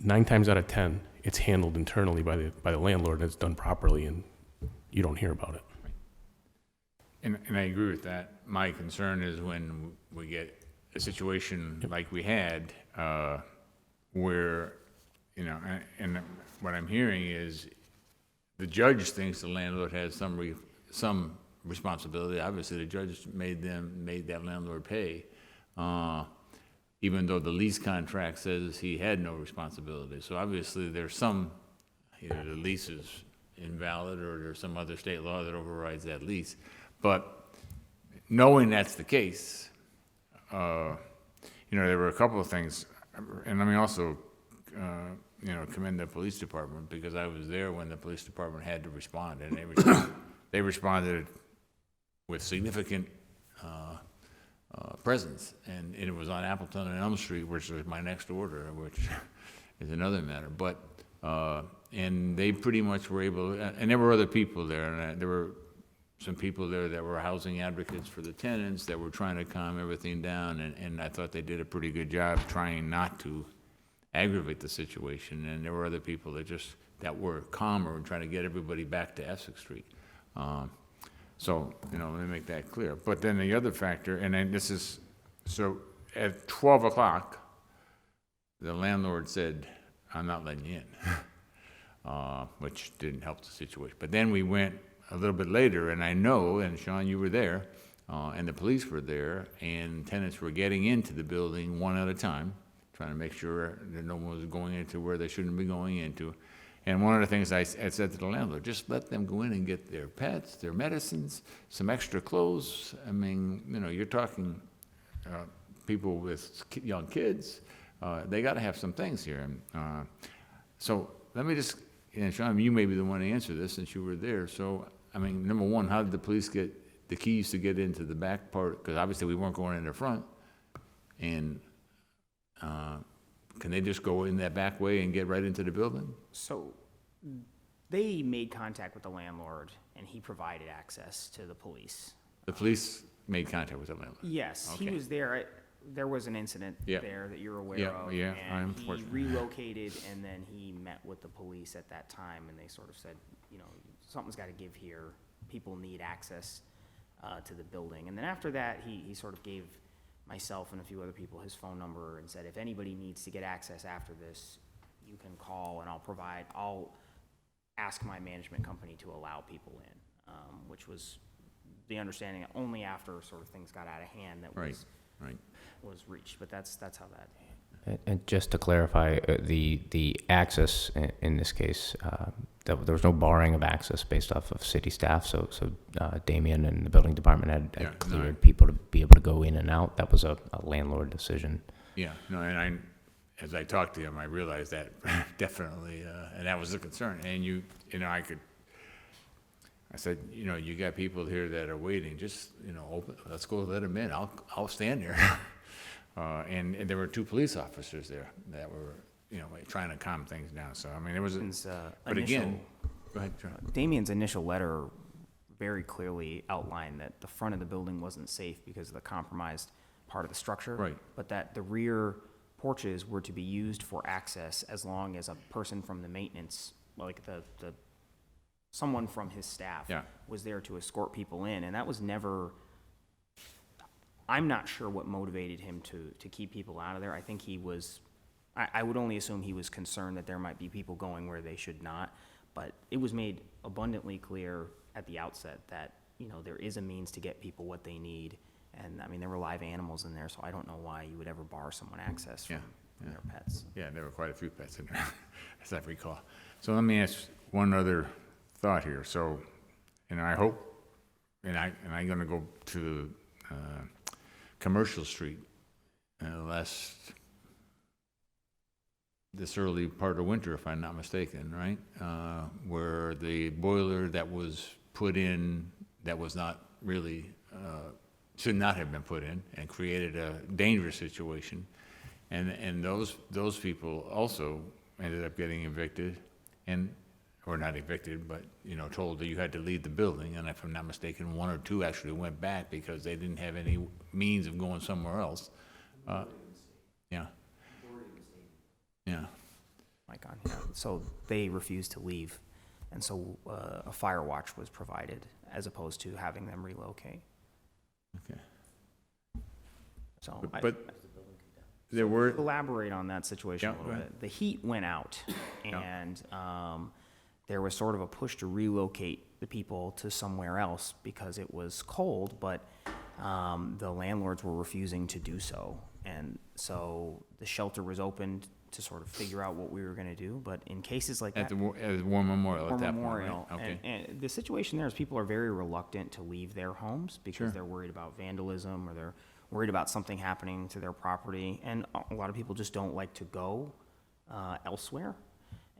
9 times out of 10, it's handled internally by the landlord and it's done properly and you don't hear about it. And I agree with that. My concern is when we get a situation like we had, where, you know, and what I'm hearing is the judge thinks the landlord has some responsibility. Obviously, the judge made that landlord pay, even though the lease contract says he had no responsibility. So obviously, there's some, either the lease is invalid or there's some other state law that overrides that lease. But knowing that's the case, you know, there were a couple of things, and let me also, you know, commend the police department, because I was there when the police department had to respond, and they responded with significant presence, and it was on Appleton and Elm Street, which was my next order, which is another matter. But and they pretty much were able, and there were other people there, and there were some people there that were housing advocates for the tenants that were trying to calm everything down, and I thought they did a pretty good job trying not to aggravate the situation. And there were other people that were calmer and trying to get everybody back to Essex Street. So, you know, let me make that clear. But then the other factor, and then this is, so at 12 o'clock, the landlord said, "I'm not letting you in," which didn't help the situation. But then we went a little bit later, and I know, and Sean, you were there, and the police were there, and tenants were getting into the building one at a time, trying to make sure that no one was going into where they shouldn't be going into. And one of the things I said to the landlord, just let them go in and get their pets, their medicines, some extra clothes. I mean, you know, you're talking people with young kids. They got to have some things here. So let me just, and Sean, you may be the one to answer this since you were there. So, I mean, number one, how did the police get the keys to get into the back part? Because obviously we weren't going in the front. And can they just go in that back way and get right into the building? So they made contact with the landlord and he provided access to the police. The police made contact with the landlord? Yes, Okay. he was there. There was an incident there that you're aware of. Yeah, I'm and he fortunate. relocated, and then he met with the police at that time, and they sort of said, you know, something's got to give here. People need access to the building. And then after that, he sort of gave myself and a few other people his phone number and said, if anybody needs to get access after this, you can call, and I'll ask my management company to allow people in, which was the understanding only after sort of things got out of hand that was reached. But that's how that. And just to clarify, the access in this case, there was no barring of access based off of city staff. So Damien and the building department had cleared people to be able to go in and out. That was a landlord decision. Yeah, no, and as I talked to him, I realized that definitely, and that was the concern. And you know, I said, you know, you got people here that are waiting. Just, you know, let's go let them in. I'll stand there. And there were 2 police officers there that were, you know, trying to calm things down. So, I mean, it was, but again, go ahead, John. Damien's initial letter very clearly outlined that the front of the building wasn't safe because of the compromised part of the structure. Right. But that the rear porches were to be used for access as long as a person from the maintenance, like someone from his staff Yeah. was there to escort people in, and that was never, I'm not sure what motivated him to keep people out of there. I think he was, I would only assume he was concerned that there might be people going where they should not, but it was made abundantly clear at the outset that, you know, there is a means to get people what they need, and, I mean, there were live animals in there, so I don't know why you would ever bar someone access from Yeah. their pets. Yeah, there were quite a few pets in there, as I recall. So let me ask one other thought here. So, and I hope, and I'm gonna go to Commercial Street this early part of winter, if I'm not mistaken, right? Where the boiler that was put in, that was not really, should not have been put in, and created a dangerous situation. And those people also ended up getting evicted, or not evicted, but, you know, told that you had to leave the building, and if I'm not mistaken, one or two actually went back because they didn't have any means of going somewhere else. Yeah. Yeah. Like on here. So they refused to leave, and so a fire watch was provided as opposed to having them relocate. Okay. So But there were, elaborate on that situation Yeah, a go little ahead. bit. The heat went out, Yeah. and there was sort of a push to relocate the people to somewhere else because it was cold, but the landlords were refusing to do so. And so the shelter was opened to sort of figure out what we were gonna do, but in cases like at that. the War Memorial War at that Memorial. point, right? Okay. And the situation there is people are very reluctant to leave their homes because Sure. they're worried about vandalism, or they're worried about something happening to their property. And a lot of people just don't like to go elsewhere.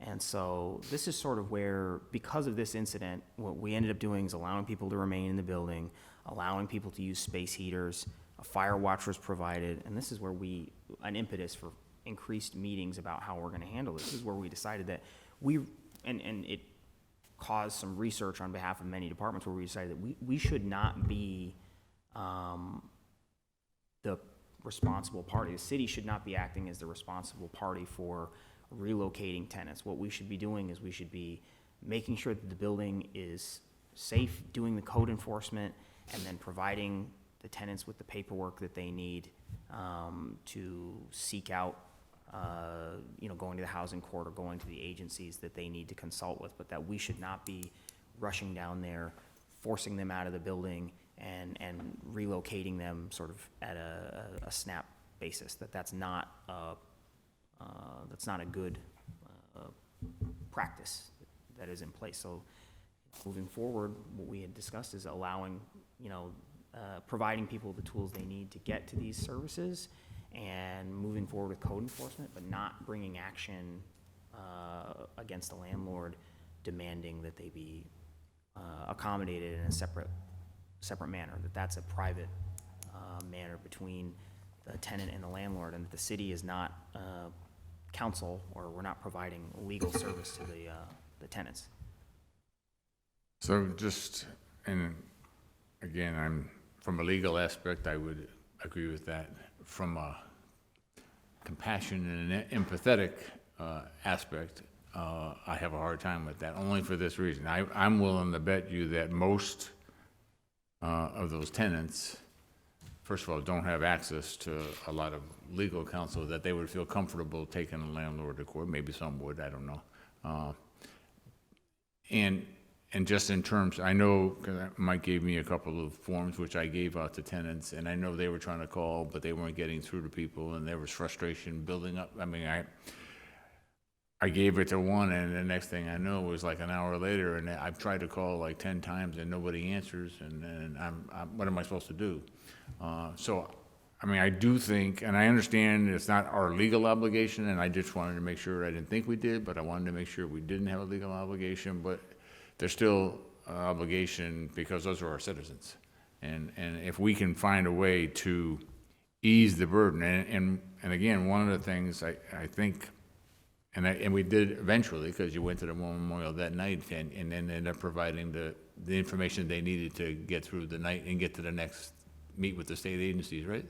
And so this is sort of where, because of this incident, what we ended up doing is allowing people to remain in the building, allowing people to use space heaters, a fire watch was provided, and this is where an impetus for increased meetings about how we're gonna handle this. This is where we decided that and it caused some research on behalf of many departments where we decided that we should not be the responsible party. The city should not be acting as the responsible party for relocating tenants. What we should be doing is we should be making sure that the building is safe, doing the code enforcement, and then providing the tenants with the paperwork that they need to seek out, going to the housing court or going to the agencies that they need to consult with, but that we should not be rushing down there, forcing them out of the building, and relocating them sort of at a snap basis. That's not a good practice that is in place. So moving forward, what we had discussed is allowing, providing people the tools they need to get to these services, and moving forward with code enforcement, but not bringing action against the landlord demanding that they be accommodated in a separate manner, that's a private manner between the tenant and the landlord, and that the city is not counsel, or we're not providing legal service to the tenants. So just, and again, from a legal aspect, I would agree with that. From a compassion and an empathetic aspect, I have a hard time with that, only for this reason. I'm willing to bet you that most of those tenants, first of all, don't have access to a lot of legal counsel that they would feel comfortable taking a landlord to court. Maybe some would, I don't know. And just in terms, I know, because Mike gave me a couple of forms which I gave out to tenants, and I know they were trying to call, but they weren't getting through to people, and there was frustration building up. I mean, I gave it to one, and the next thing I know was like an hour later, and I've tried to call like 10 times, and nobody answers, and what am I supposed to do? So, I mean, I do think, and I understand it's not our legal obligation, and I just wanted to make sure, I didn't think we did, but I wanted to make sure we didn't have a legal obligation, but there's still an obligation because those are our citizens. And if we can find a way to ease the burden, and again, one of the things I think, and we did eventually, because you went to the War Memorial that night and then ended up providing the information they needed to get through the night and get to the next, meet with the state agencies, right?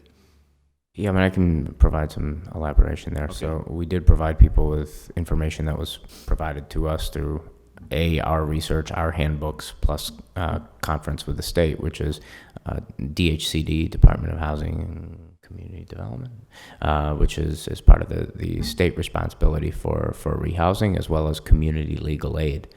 Yeah, I mean, I can provide some elaboration there. Okay. So we did provide people with information that was provided to us through our research, our handbooks, plus conference with the state, which is DHCD, Department of Housing and Community Development, which is part of the state responsibility for rehousing, as well as community legal aid.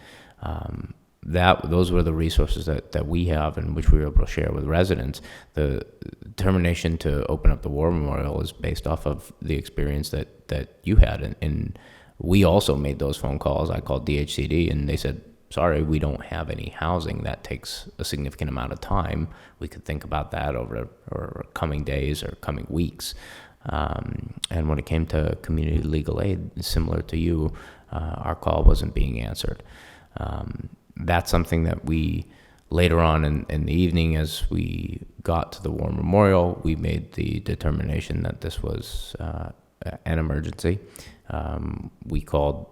Those were the resources that we have and which we were able to share with residents. The determination to open up the War Memorial is based off of the experience that you had. And we also made those phone calls. I called DHCD and they said, sorry, we don't have any housing. That takes a significant amount of time. We could think about that over coming days or coming weeks. And when it came to community legal aid, similar to you, our call wasn't being answered. That's something that we, later on in the evening, as we got to the War Memorial, we made the determination that this was an emergency. We called,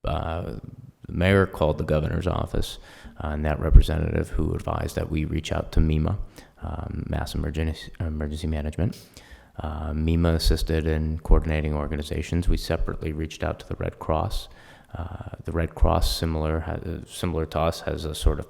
the mayor called the governor's office, and that representative who advised that we reach out to MEMA, Mass Emergency Management. MEMA assisted in coordinating organizations. We separately reached out to the Red Cross. The Red Cross, similar to us, has a sort of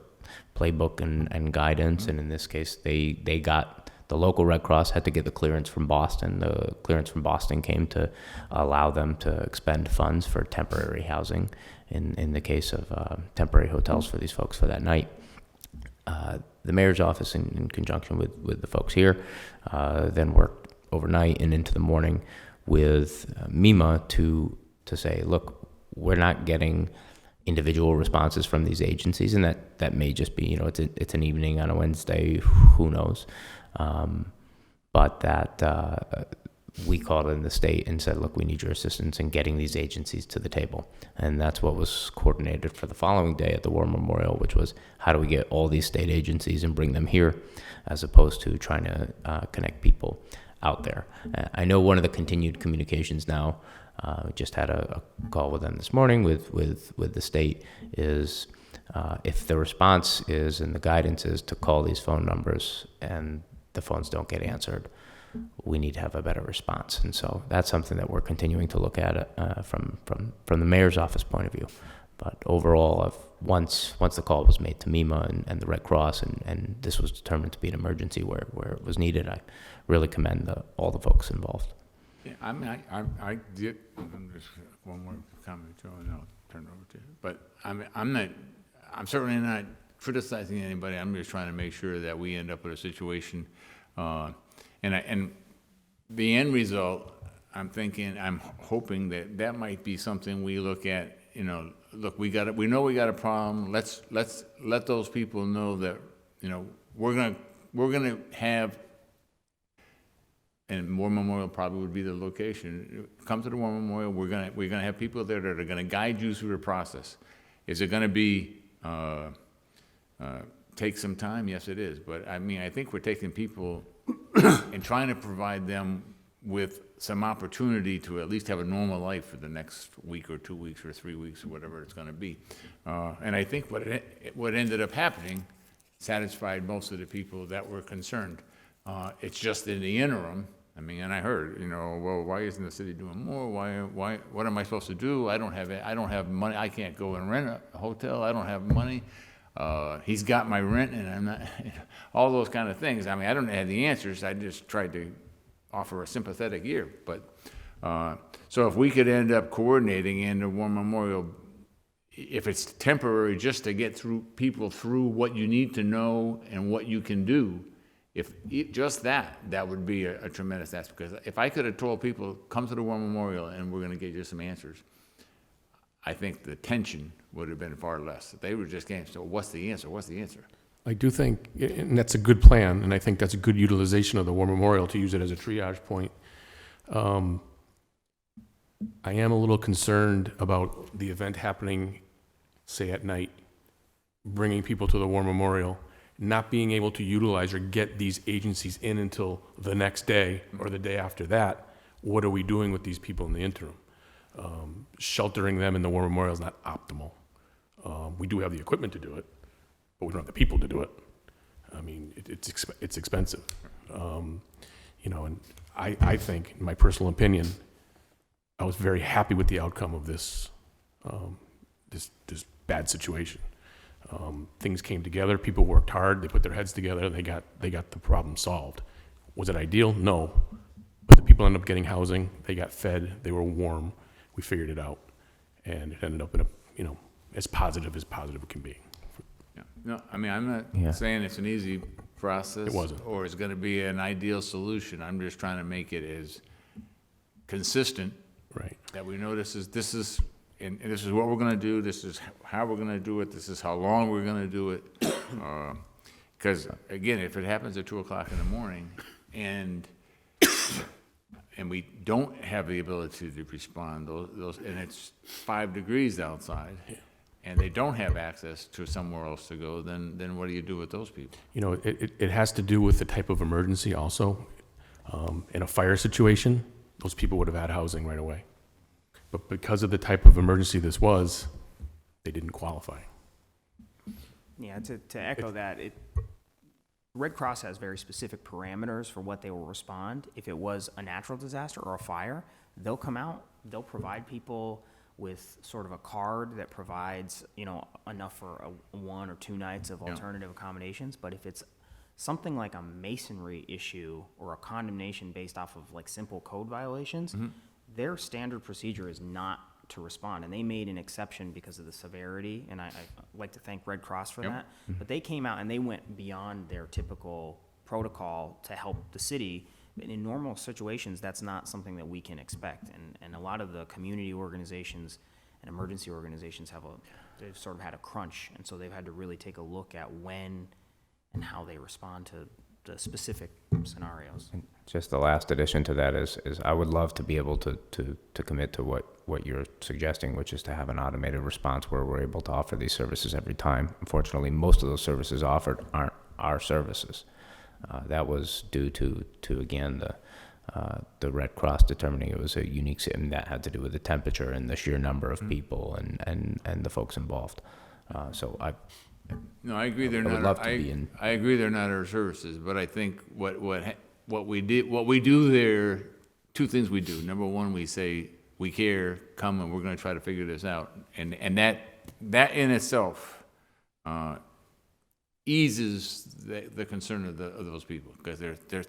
playbook and guidance, and in this case, they got the local Red Cross had to get the clearance from Boston. The clearance from Boston came to allow them to expend funds for temporary housing, in the case of temporary hotels for these folks for that night. The mayor's office, in conjunction with the folks here, then worked overnight and into the morning with MEMA to say, look, we're not getting individual responses from these agencies, and that may just be, it's an evening on a Wednesday, who knows. But that we called in the state and said, look, we need your assistance in getting these agencies to the table. And that's what was coordinated for the following day at the War Memorial, which was how do we get all these state agencies and bring them here, as opposed to trying to connect people out there. I know one of the continued communications now, just had a call with them this morning with the state, is if the response is and the guidance is to call these phone numbers and the phones don't get answered, we need to have a better response. And so that's something that we're continuing to look at from the mayor's office point of view. But overall, once the call was made to MEMA and the Red Cross, and this was determined to be an emergency where it was needed, I really commend all the folks involved. Yeah, I mean, I did, just one more comment, Joe, and I'll turn it over to you. But I'm certainly not criticizing anybody. I'm just trying to make sure that we end up with a situation, and the end result, I'm hoping that might be something we look at. Look, we know we got a problem. Let's let those people know that we're gonna have. And War Memorial probably would be the location. Come to the War Memorial. We're gonna have people there that are gonna guide you through the process. Is it gonna be take some time? Yes, it is. But I mean, I think we're taking people and trying to provide them with some opportunity to at least have a normal life for the next week or 2 weeks or 3 weeks or whatever it's gonna be. And I think what ended up happening satisfied most of the people that were concerned. It's just in the interim. I mean, and I heard, well, why isn't the city doing more? Why? What am I supposed to do? I don't have money. I can't go and rent a hotel. I don't have money. He's got my rent, and I'm not. All those kind of things. I mean, I don't have the answers. I just tried to offer a sympathetic ear. But so if we could end up coordinating in the War Memorial, if it's temporary, just to get people through what you need to know and what you can do. If just that would be a tremendous ask. Because if I could have told people, come to the War Memorial and we're going to get you some answers, I think the tension would have been far less. If they were just getting, so what's the answer? What's the answer? I do think, and that's a good plan, and I think that's a good utilization of the War Memorial to use it as a triage point. I am a little concerned about the event happening, say at night, bringing people to the War Memorial, not being able to utilize or get these agencies in until the next day or the day after that. What are we doing with these people in the interim? Sheltering them in the War Memorial is not optimal. We do have the equipment to do it, but we don't have the people to do it. I mean, it's expensive. And I think, in my personal opinion, I was very happy with the outcome of this, this bad situation. Things came together, people worked hard, they put their heads together, they got the problem solved. Was it ideal? No. But the people ended up getting housing, they got fed, they were warm, we figured it out. And it ended up in a, as positive it can be. Yeah. No, I mean, I'm not Yeah. saying it's an easy process. It wasn't. Or it's gonna be an ideal solution. I'm just trying to make it as consistent Right. that we know this is, and this is what we're gonna do, this is how we're gonna do it, this is how long we're gonna do it. Because, again, if it happens at 2 o'clock in the morning, and we don't have the ability to respond, and it's 5 degrees outside, and they don't have access to somewhere else to go, then what do you do with those people? It has to do with the type of emergency also. In a fire situation, those people would have had housing right away. But because of the type of emergency this was, they didn't qualify. Yeah, to echo that, Red Cross has very specific parameters for what they will respond. If it was a natural disaster or a fire, they'll come out, they'll provide people with sort of a card that provides, enough for 1 or 2 nights of alternative accommodations. But if it's something like a masonry issue or a condemnation based off of like simple code violations, their standard procedure is not to respond. And they made an exception because of the severity, and I like to thank Red Cross for that. But they came out and they went beyond their typical protocol to help the city. But in normal situations, that's not something that we can expect. And a lot of the community organizations and emergency organizations they've sort of had a crunch. And so they've had to really take a look at when and how they respond to the specific scenarios. Just the last addition to that is I would love to be able to commit to what you're suggesting, which is to have an automated response where we're able to offer these services every time. Unfortunately, most of those services offered aren't our services. That was due to again, the Red Cross determining it was a unique, and that had to do with the temperature and the sheer number of people and the folks involved. So No, I agree. I would love to I be in- I agree they're not our services, but I think what we do there, 2 things we do. Number 1, we say we care, come, and we're going to try to figure this out, and that in itself eases the concern of those people, because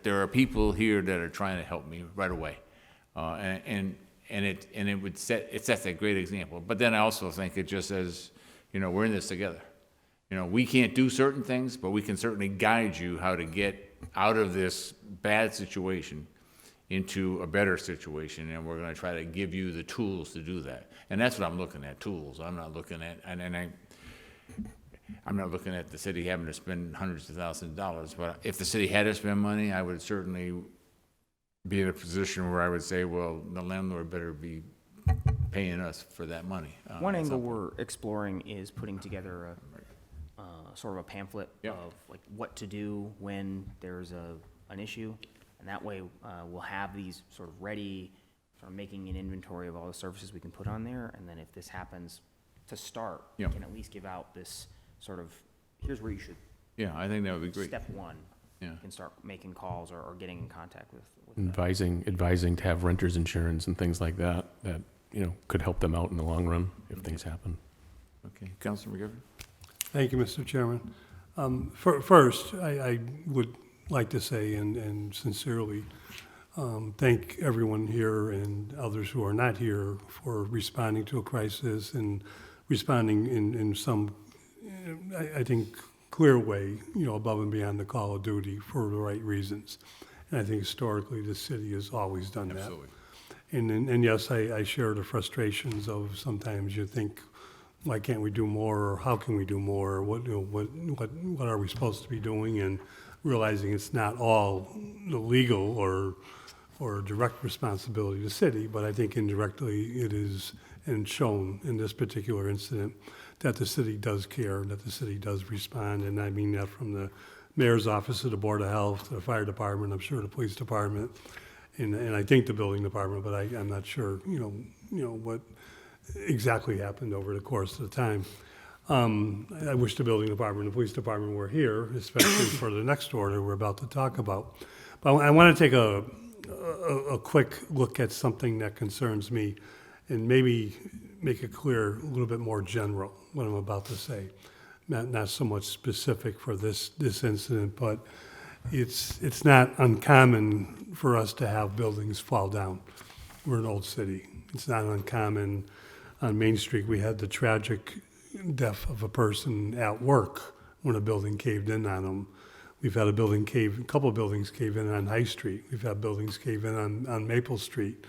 there are people here that are trying to help me right away, and it sets a great example. But then I also think it just says, we're in this together. We can't do certain things, but we can certainly guide you how to get out of this bad situation into a better situation, and we're going to try to give you the tools to do that. And that's what I'm looking at, tools. I'm not looking at, I'm not looking at the city having to spend hundreds of thousands of dollars, but if the city had to spend money, I would certainly be in a position where I would say, well, the landlord better be paying us for that money. One at angle some point. we're exploring is putting together sort of a pamphlet of like what to do when there's an issue, and that way we'll have these sort of ready, sort of making an inventory of all the services we can put on there, and then if this happens to start, we can at least give out this sort of, here's where you should, Yeah, I think that would be great. step 1, Yeah. you can start making calls or getting in contact with Advising to have renters insurance and things like that could help them out in the long run if things happen. Okay, Councilor McGee? Thank you, Mr. Chairman. First, I would like to say and sincerely thank everyone here and others who are not here for responding to a crisis and responding in some, I think, clear way, above and beyond the call of duty for the right reasons. And I think historically, the city has always done that. Absolutely. And yes, I share the frustrations of sometimes you think, why can't we do more, or how can we do more, what are we supposed to be doing, and realizing it's not all the legal or direct responsibility of the city, but I think indirectly it is, and shown in this particular incident, that the city does care, that the city does respond, and I mean that from the mayor's office to the Board of Health, to the fire department, I'm sure the police department, and I think the building department, but I'm not sure, what exactly happened over the course of the time. I wish the building department and the police department were here, especially for the next order we're about to talk about. But I want to take a quick look at something that concerns me and maybe make it clear a little bit more general what I'm about to say. Not so much specific for this incident, but it's not uncommon for us to have buildings fall down. We're an old city. It's not uncommon. On Main Street, we had the tragic death of a person at work when a building caved in on them. We've had a couple of buildings cave in on High Street. We've had buildings cave in on Maple Street.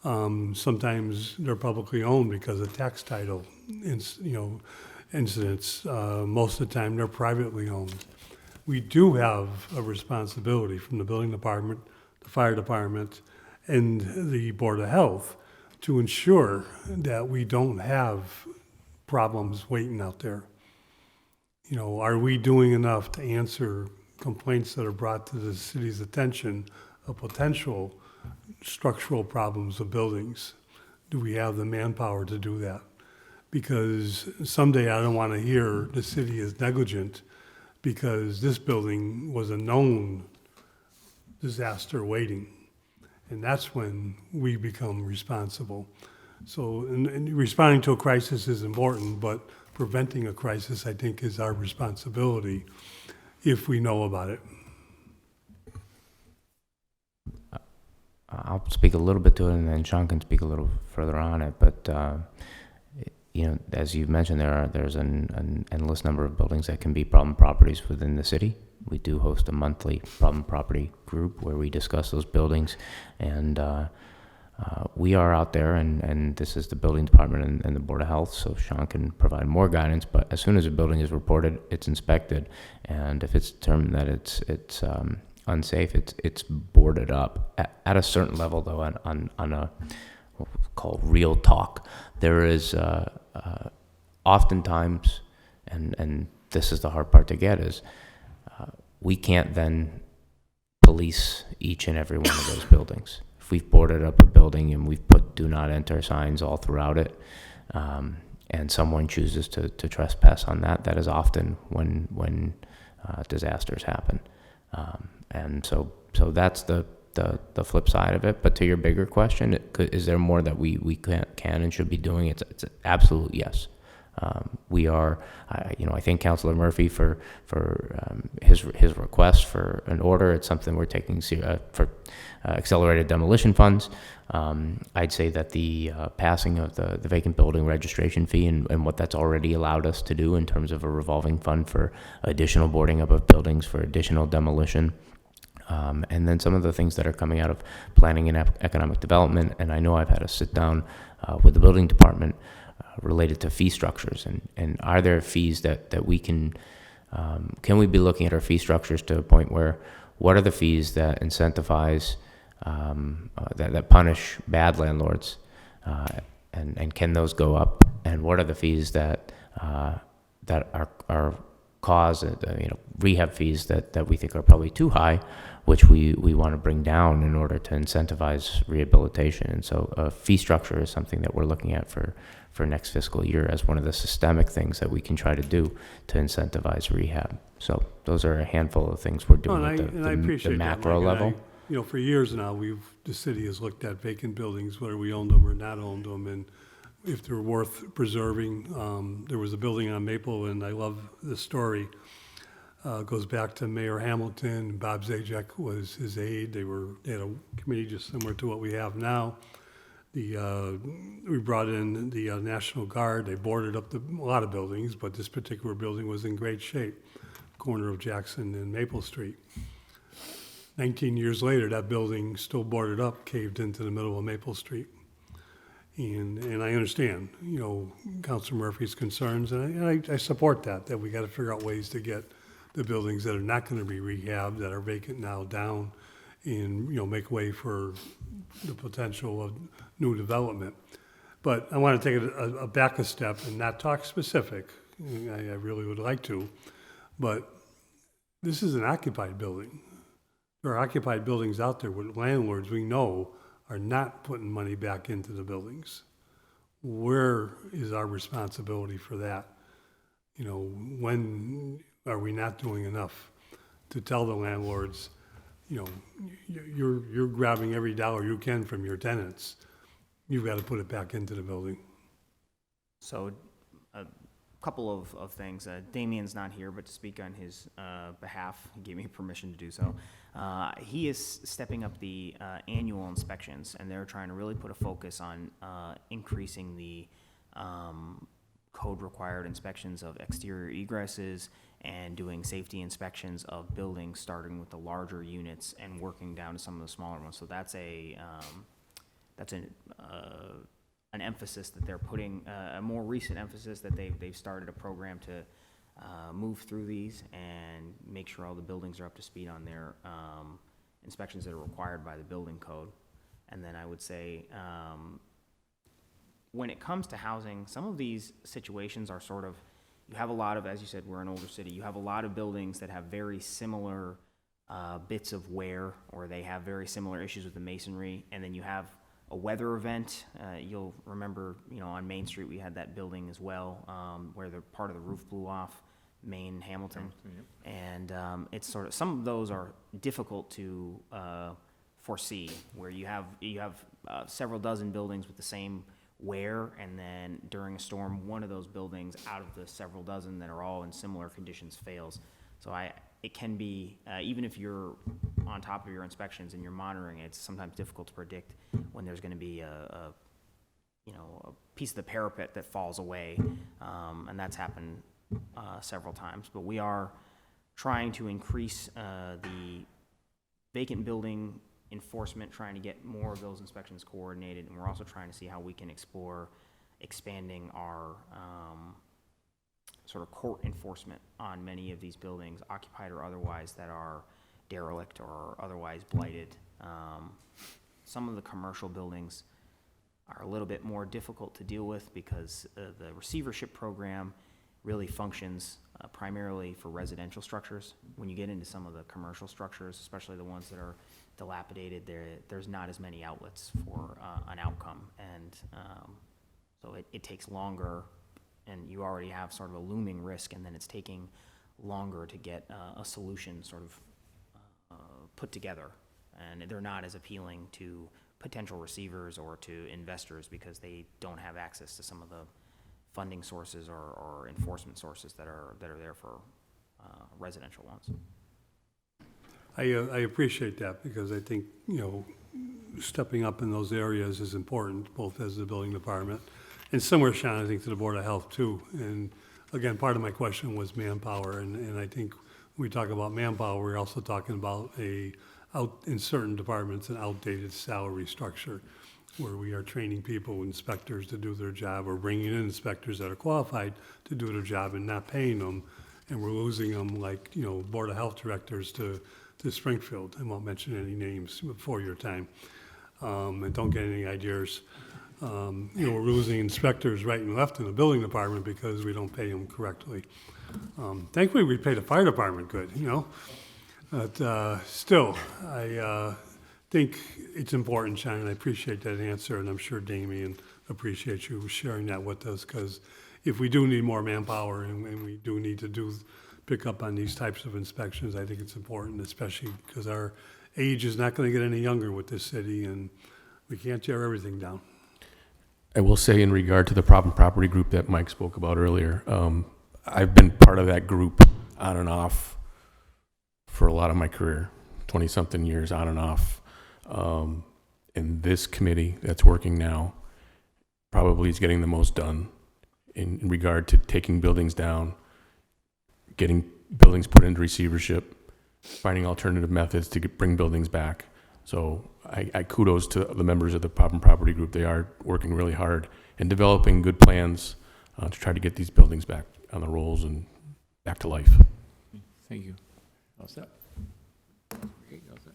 Sometimes they're publicly owned because of tax title, incidents. Most of the time, they're privately owned. We do have a responsibility from the building department, the fire department, and the Board of Health to ensure that we don't have problems waiting out there. Are we doing enough to answer complaints that are brought to the city's attention of potential structural problems of buildings? Do we have the manpower to do that? Because someday I don't want to hear the city is negligent because this building was a known disaster waiting. And that's when we become responsible. So and responding to a crisis is important, but preventing a crisis, I think, is our responsibility if we know about it. I'll speak a little bit to it, and then Sean can speak a little further on it. But as you've mentioned, there's an endless number of buildings that can be problem properties within the city. We do host a monthly problem property group where we discuss those buildings, and we are out there, and this is the building department and the Board of Health, so Sean can provide more guidance. But as soon as a building is reported, it's inspected, and if it's determined that it's unsafe, it's boarded up at a certain level. Though on a what we call real talk, there is oftentimes, and this is the hard part to get, is we can't then police each and every one of those buildings. If we've boarded up a building and we've put do not enter signs all throughout it, and someone chooses to trespass on that is often when disasters happen. And so that's the flip side of it. But to your bigger question, is there more that we can and should be doing? It's an absolute yes. We are, I thank Councilor Murphy for his request for an order. It's something we're taking for accelerated demolition funds. I'd say that the passing of the vacant building registration fee and what that's already allowed us to do in terms of a revolving fund for additional boarding up of buildings, for additional demolition, and then some of the things that are coming out of planning and economic development. And I know I've had a sit down with the building department related to fee structures, and are there fees that we can we be looking at our fee structures to a point where what are the fees that incentivize that punish bad landlords, and can those go up, and what are the fees that are cause rehab fees that we think are probably too high, which we want to bring down in order to incentivize rehabilitation. And so a fee structure is something that we're looking at for next fiscal year as one of the systemic things that we can try to do to incentivize rehab. So those are a handful of things we're doing at the macro level. For years now, the city has looked at vacant buildings, whether we owned them or not owned them, and if they're worth preserving. There was a building on Maple, and I love the story. It goes back to Mayor Hamilton. Bob Zajac was his aide. They had a committee just similar to what we have now. We brought in the National Guard. They boarded up a lot of buildings, but this particular building was in great shape, corner of Jackson and Maple Street. 19 years later, that building, still boarded up, caved into the middle of Maple Street. And I understand, Councilor Murphy's concerns, and I support that we got to figure out ways to get the buildings that are not going to be rehabbed, that are vacant now, down, and make way for the potential of new development. But I want to take it back a step and not talk specific. I really would like to, but this is an occupied building. There are occupied buildings out there with landlords we know are not putting money back into the buildings. Where is our responsibility for that? When are we not doing enough to tell the landlords, you know, you're grabbing every dollar you can from your tenants. You've got to put it back into the building. So, a couple of things. Damien's not here, but to speak on his behalf, he gave me permission to do so. He is stepping up the annual inspections, and they're trying to really put a focus on increasing the code-required inspections of exterior egresses and doing safety inspections of buildings, starting with the larger units and working down to some of the smaller ones. So that's an emphasis that they're putting, a more recent emphasis that they've started a program to move through these and make sure all the buildings are up to speed on their inspections that are required by the building code. And then I would say, when it comes to housing, some of these situations are sort of, you have a lot of, as you said, we're an older city, you have a lot of buildings that have very similar bits of wear, or they have very similar issues with the masonry, and then you have a weather event. You'll remember, on Main Street, we had that building as well, where the part of the roof blew off, Main Hamilton. And it's sort of, some of those are difficult to foresee, where you have several dozen buildings with the same wear, and then during a storm, one of those buildings out of the several dozen that are all in similar conditions fails. So it can be, even if you're on top of your inspections and you're monitoring it, it's sometimes difficult to predict when there's gonna be a piece of the parapet that falls away, and that's happened several times. But we are trying to increase the vacant building enforcement, trying to get more of those inspections coordinated, and we're also trying to see how we can explore expanding our sort of court enforcement on many of these buildings, occupied or otherwise, that are derelict or otherwise blighted. Some of the commercial buildings are a little bit more difficult to deal with because the receivership program really functions primarily for residential structures. When you get into some of the commercial structures, especially the ones that are dilapidated, there's not as many outlets for an outcome, and so it takes longer, and you already have sort of a looming risk, and then it's taking longer to get a solution sort of put together, and they're not as appealing to potential receivers or to investors because they don't have access to some of the funding sources or enforcement sources that are there for residential ones. I appreciate that, because I think, stepping up in those areas is important, both as the building department, and similar, Sean, I think, to the Board of Health too. And again, part of my question was manpower, and I think when we talk about manpower, we're also talking about in certain departments, an outdated salary structure, where we are training people, inspectors, to do their job, or bringing in inspectors that are qualified to do their job and not paying them, and we're losing them, like, Board of Health directors to Springfield. I won't mention any names before your time, and don't get any ideas. We're losing inspectors right and left in the building department because we don't pay them correctly. Thankfully, we pay the fire department good, but still, I think it's important, Sean, and I appreciate that answer, and I'm sure Damien appreciates you sharing that with us, because if we do need more manpower and we do need to pick up on these types of inspections, I think it's important, especially because our age is not going to get any younger with this city, and we can't tear everything down. I will say, in regard to the problem property group that Mike spoke about earlier, I've been part of that group on and off for a lot of my career, 20-something years on and off. And this committee that's working now probably is getting the most done in regard to taking buildings down, getting buildings put into receivership, finding alternative methods to bring buildings back. So I kudos to the members of the problem property group. They are working really hard and developing good plans to try to get these buildings back on the rolls and back to life. Thank you. All set? Okay, all set.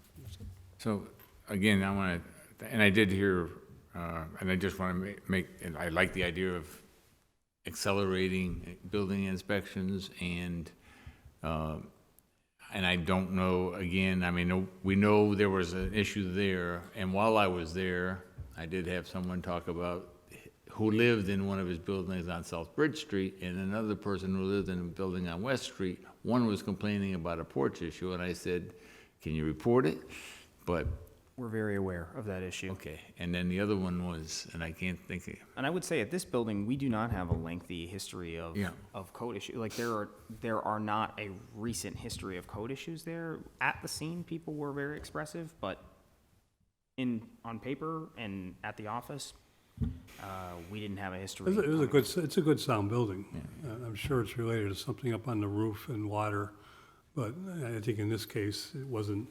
So, again, I want to, and I did hear, and I just want to make, and I like the idea of accelerating building inspections, and I don't know, again, I mean, we know there was an issue there, and while I was there, I did have someone talk about who lived in one of his buildings on South Bridge Street, and another person who lived in a building on West Street. One was complaining about a porch issue, and I said, can you report it? But, We're very aware of that issue. okay, and then the other one was, and I can't think of, And I would say at this building, we do not have a lengthy history Yeah. of code issues. Like there are not a recent history of code issues there. At the scene, people were very expressive, but on paper and at the office, we didn't have a history. It's a good sound building. I'm sure it's related to something up on the roof and water, but I think in this case, it wasn't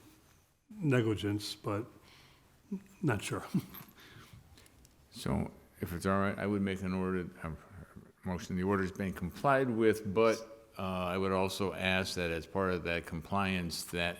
negligence, but not sure. so if it's all right, I would make an order, motion, the order's been complied with, but I would also ask that as part of that compliance, that,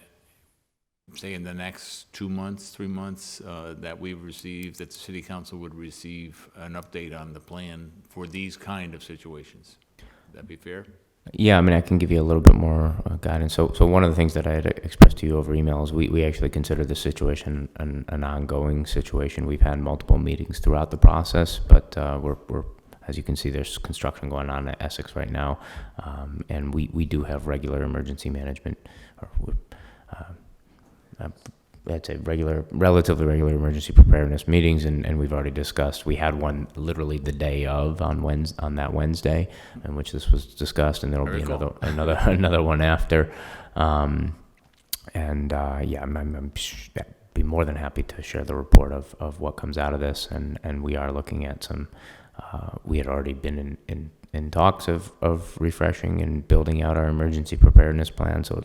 say in the next 2 months, 3 months, that we receive, that the city council would receive an update on the plan for these kind of situations. Would that be fair? Yeah, I mean, I can give you a little bit more guidance. So one of the things that I had expressed to you over email is we actually consider this situation an ongoing situation. We've had multiple meetings throughout the process, but we're as you can see, there's construction going on at Essex right now, and we do have regular emergency management, or I'd say relatively regular emergency preparedness meetings, and we've already discussed. We had one literally the day of on that Wednesday, in which this was discussed, and there will be another one after. Yeah, I'm be more than happy to share the report of what comes out of this, and we are looking at some. We had already been in talks of refreshing and building out our emergency preparedness plan, so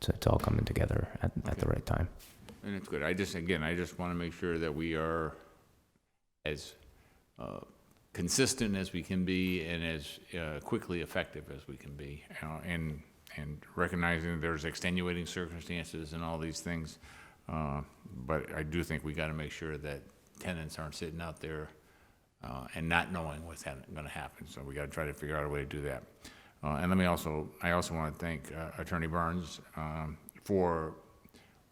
it's all coming together at the right time. And it's good. I just want to make sure that we are as consistent as we can be and as quickly effective as we can be, and recognizing that there's extenuating circumstances and all these things. But I do think we got to make sure that tenants aren't sitting out there and not knowing what's going to happen. So we got to try to figure out a way to do that. And I also want to thank Attorney Barnes for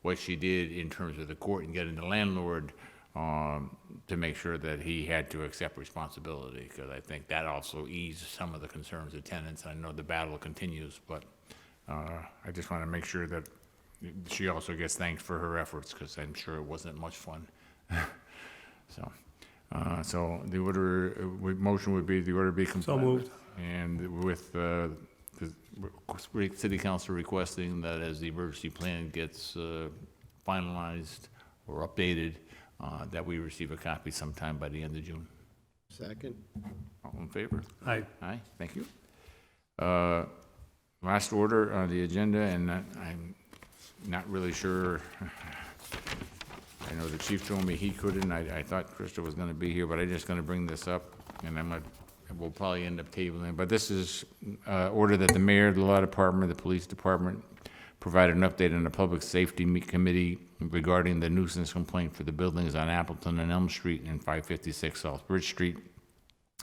what she did in terms of the court and getting the landlord to make sure that he had to accept responsibility, because I think that also eased some of the concerns of tenants. I know the battle continues, but I just want to make sure that she also gets thanked for her efforts, because I'm sure it wasn't much fun. So the motion would be the order be complied. So moved. And with the city council requesting that as the emergency plan gets finalized or updated, that we receive a copy sometime by the end of June. Second. All in favor? Aye. Aye, thank you. Last order on the agenda, and I'm not really sure. I know the chief told me he couldn't. I thought Krista was going to be here, but I'm just going to bring this up, and we'll probably end up tabling. But this is order that the mayor, the law department, the police department provide an update on the public safety committee regarding the nuisance complaint for the buildings on Appleton and Elm Street and 556 South Bridge Street.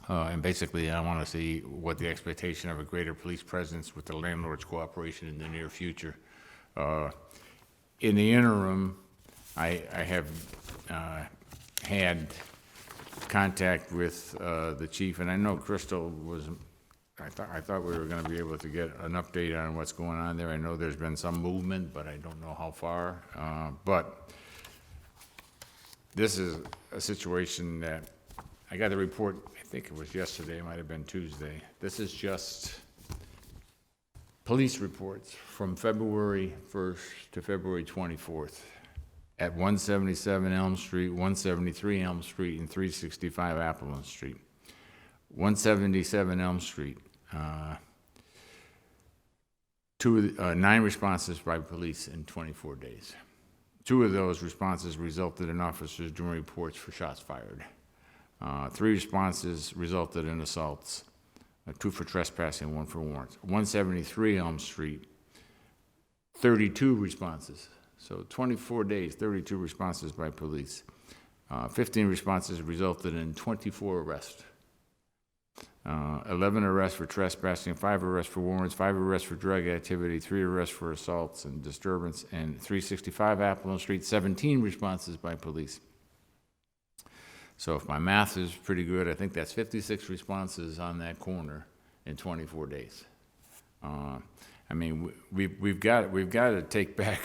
And basically, I want to see what the expectation of a greater police presence with the landlord's cooperation in the near future. In the interim, I have had contact with the chief, and I know Crystal was. I thought we were going to be able to get an update on what's going on there. I know there's been some movement, but I don't know how far. But this is a situation that I got a report. I think it was yesterday. It might have been Tuesday. This is just police reports from February 1st to February 24th. At 177 Elm Street, 173 Elm Street, and 365 Appleton Street. 177 Elm Street, 9 responses by police in 24 days. 2 of those responses resulted in officers doing reports for shots fired. 3 responses resulted in assaults, 2 for trespassing, 1 for warrants. 173 Elm Street, 32 responses. So 24 days, 32 responses by police. 15 responses resulted in 24 arrests. 11 arrests for trespassing, 5 arrests for warrants, 5 arrests for drug activity, 3 arrests for assaults and disturbance, and 365 Appleton Street, 17 responses by police. So if my math is pretty good, I think that's 56 responses on that corner in 24 days. I mean, we've got to take back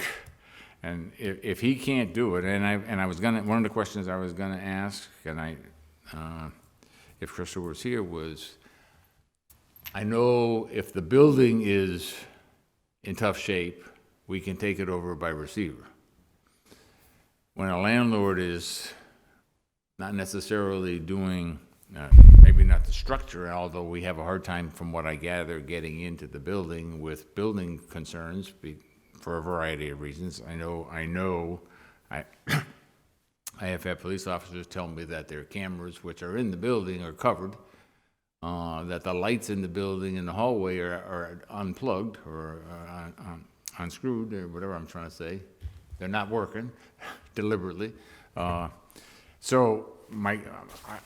And if he can't do it, and I was gonna, one of the questions I was gonna ask, and if Crystal was here, was, I know if the building is in tough shape, we can take it over by receiver. When a landlord is not necessarily doing, maybe not the structure, although we have a hard time, from what I gather, getting into the building with building concerns for a variety of reasons. I have had police officers tell me that their cameras, which are in the building, are covered, that the lights in the building in the hallway are unplugged or unscrewed, or whatever I'm trying to say. They're not working deliberately. So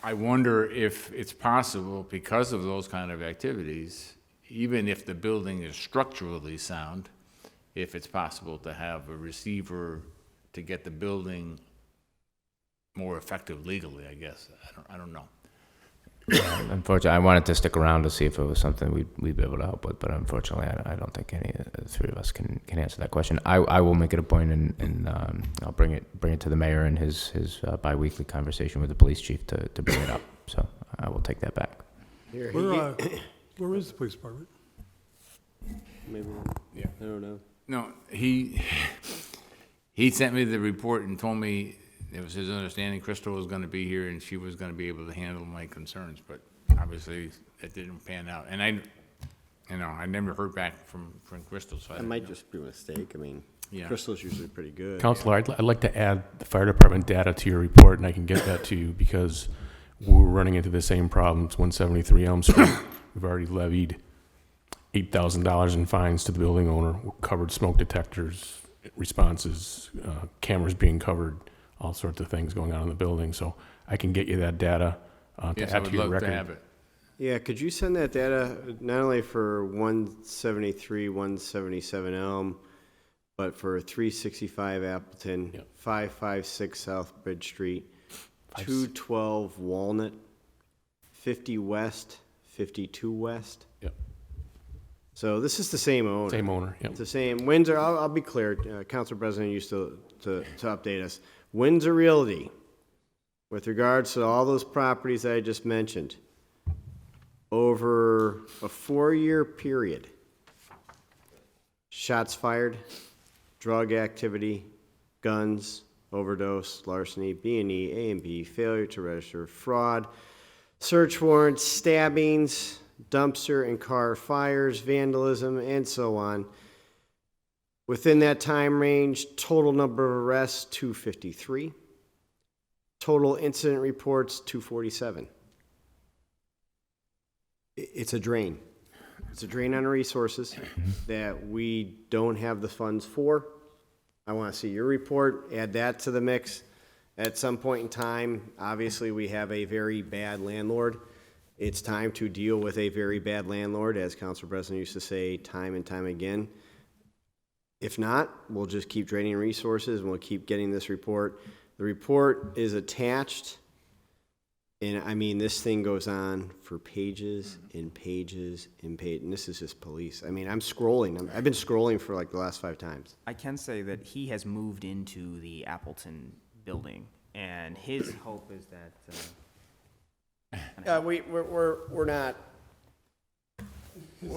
I wonder if it's possible, because of those kind of activities, even if the building is structurally sound, if it's possible to have a receiver to get the building more effective legally, I guess. I don't know. Unfortunately, I wanted to stick around to see if it was something we'd be able to help with, but unfortunately, I don't think any of the three of us can answer that question. I will make it a point, and I'll bring it to the mayor in his biweekly conversation with the police chief to bring it up. So I will take that back. Here, Where is the police department? maybe, Yeah. I don't know. No, he sent me the report and told me it was his understanding Crystal was gonna be here and she was gonna be able to handle my concerns, but obviously it didn't pan out. And I never heard back from Crystal, so I That don't might know. just be a mistake. I mean, Yeah. Crystal's usually pretty good. Counselor, I'd like to add the fire department data to your report, and I can get that to you, because we're running into the same problems. 173 Elm Street, we've already levied $8,000 in fines to the building owner. We've covered smoke detectors, responses, cameras being covered, all sorts of things going on in the building. So I can get you that data to Yes, I add would to your love record. to have it. Yeah, could you send that data not only for 173, 177 Elm, but for 365 Appleton, Yep. 556 South Bridge Street, 5 212 Walnut, 50 West, 52 West? Yep. So this is the same owner. Same owner, yep. It's the same. Windsor, I'll be clear, Council President used to update us. Windsor Realty, with regards to all those properties that I just mentioned, over a 4-year period, shots fired, drug activity, guns, overdose, larceny, B&E, A&B, failure to register, fraud, search warrants, stabbings, dumpster and car fires, vandalism, and so on. Within that time range, total number of arrests, 253. Total incident reports, 247. It's a drain. It's a drain on resources that we don't have the funds for. I want to see your report, add that to the mix. At some point in time, obviously, we have a very bad landlord. It's time to deal with a very bad landlord, as Council President used to say time and time again. If not, we'll just keep draining resources and we'll keep getting this report. The report is attached, and I mean, this thing goes on for pages and pages and pages, and this is just police. I mean, I'm scrolling. I've been scrolling for like the last 5 times. I can say that he has moved into the Appleton building, and his hope is that, We're not,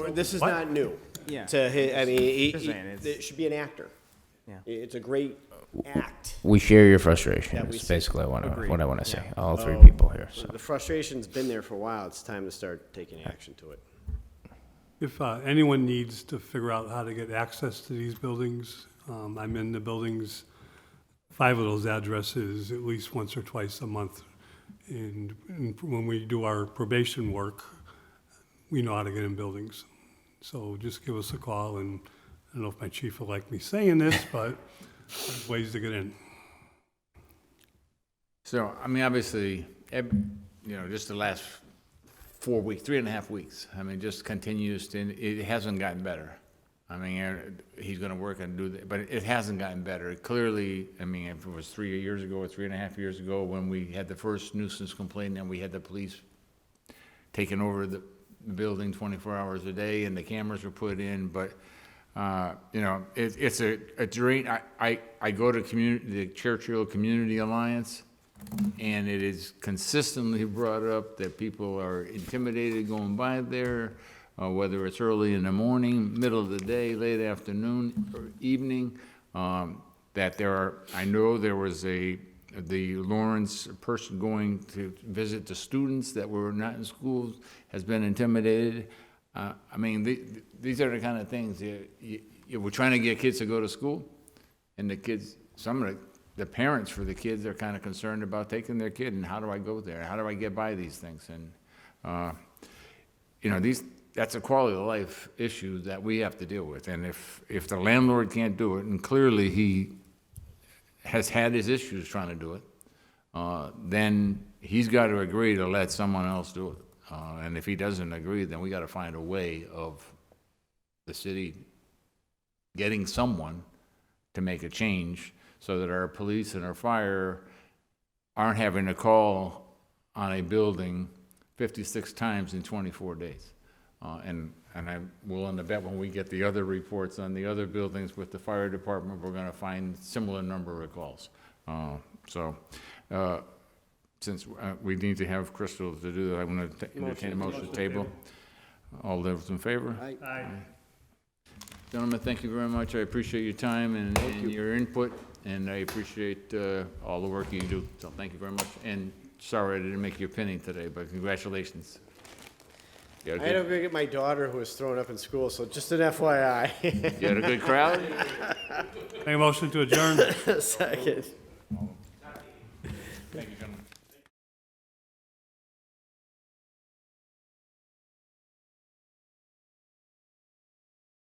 this is not new. yeah. To his, I mean, Just saying, it's- it should be an actor. Yeah. It's a great act. We share your frustration. Yeah, we Is see. basically what I want to say. Yeah. All three people here. So. The frustration's been there for a while. It's time to start taking action to it. If anyone needs to figure out how to get access to these buildings, I'm in the buildings, 5 of those addresses, at least once or twice a month. And when we do our probation work, we know how to get in buildings. So just give us a call, and I don't know if my chief will like me saying this, but there's ways to get in. So, I mean, obviously, just the last 4 weeks, 3.5 weeks, I mean, just continues to, it hasn't gotten better. I mean, he's gonna work and do that, but it hasn't gotten better. Clearly, I mean, if it was 3 years ago or 3.5 years ago when we had the first nuisance complaint and we had the police taking over the building 24 hours a day and the cameras were put in, but You know, it's a drain. I go to the Churchill Community Alliance, and it is consistently brought up that people are intimidated going by there, whether it's early in the morning, middle of the day, late afternoon, or evening. That I know there was the Lawrence person going to visit the students that were not in schools has been intimidated. I mean, these are the kind of things, we're trying to get kids to go to school, and the kids, some of the parents for the kids are kind of concerned about taking their kid, and how do I go there? How do I get by these things? And, you know, that's a quality of life issue that we have to deal with. And if the landlord can't do it, and clearly he has had his issues trying to do it, then he's got to agree to let someone else do it. And if he doesn't agree, then we got to find a way of the city getting someone to make a change so that our police and our fire aren't having to call on a building 56 times in 24 days. And I'm willing to bet when we get the other reports on the other buildings with the fire department, we're going to find similar number of calls. Since we need to have Crystal to do that, I'm going to entertain a motion to table. All those in favor? Aye. Gentlemen, thank you very much. I appreciate your time and your input, and I appreciate all the work you do. So thank you very much. And sorry I didn't make you a penny today, but congratulations. You I had had a to go get my daughter who was thrown up in school, so just an FYI. you had a good crowd? Make a motion to adjourn. Second. Thank you, gentlemen.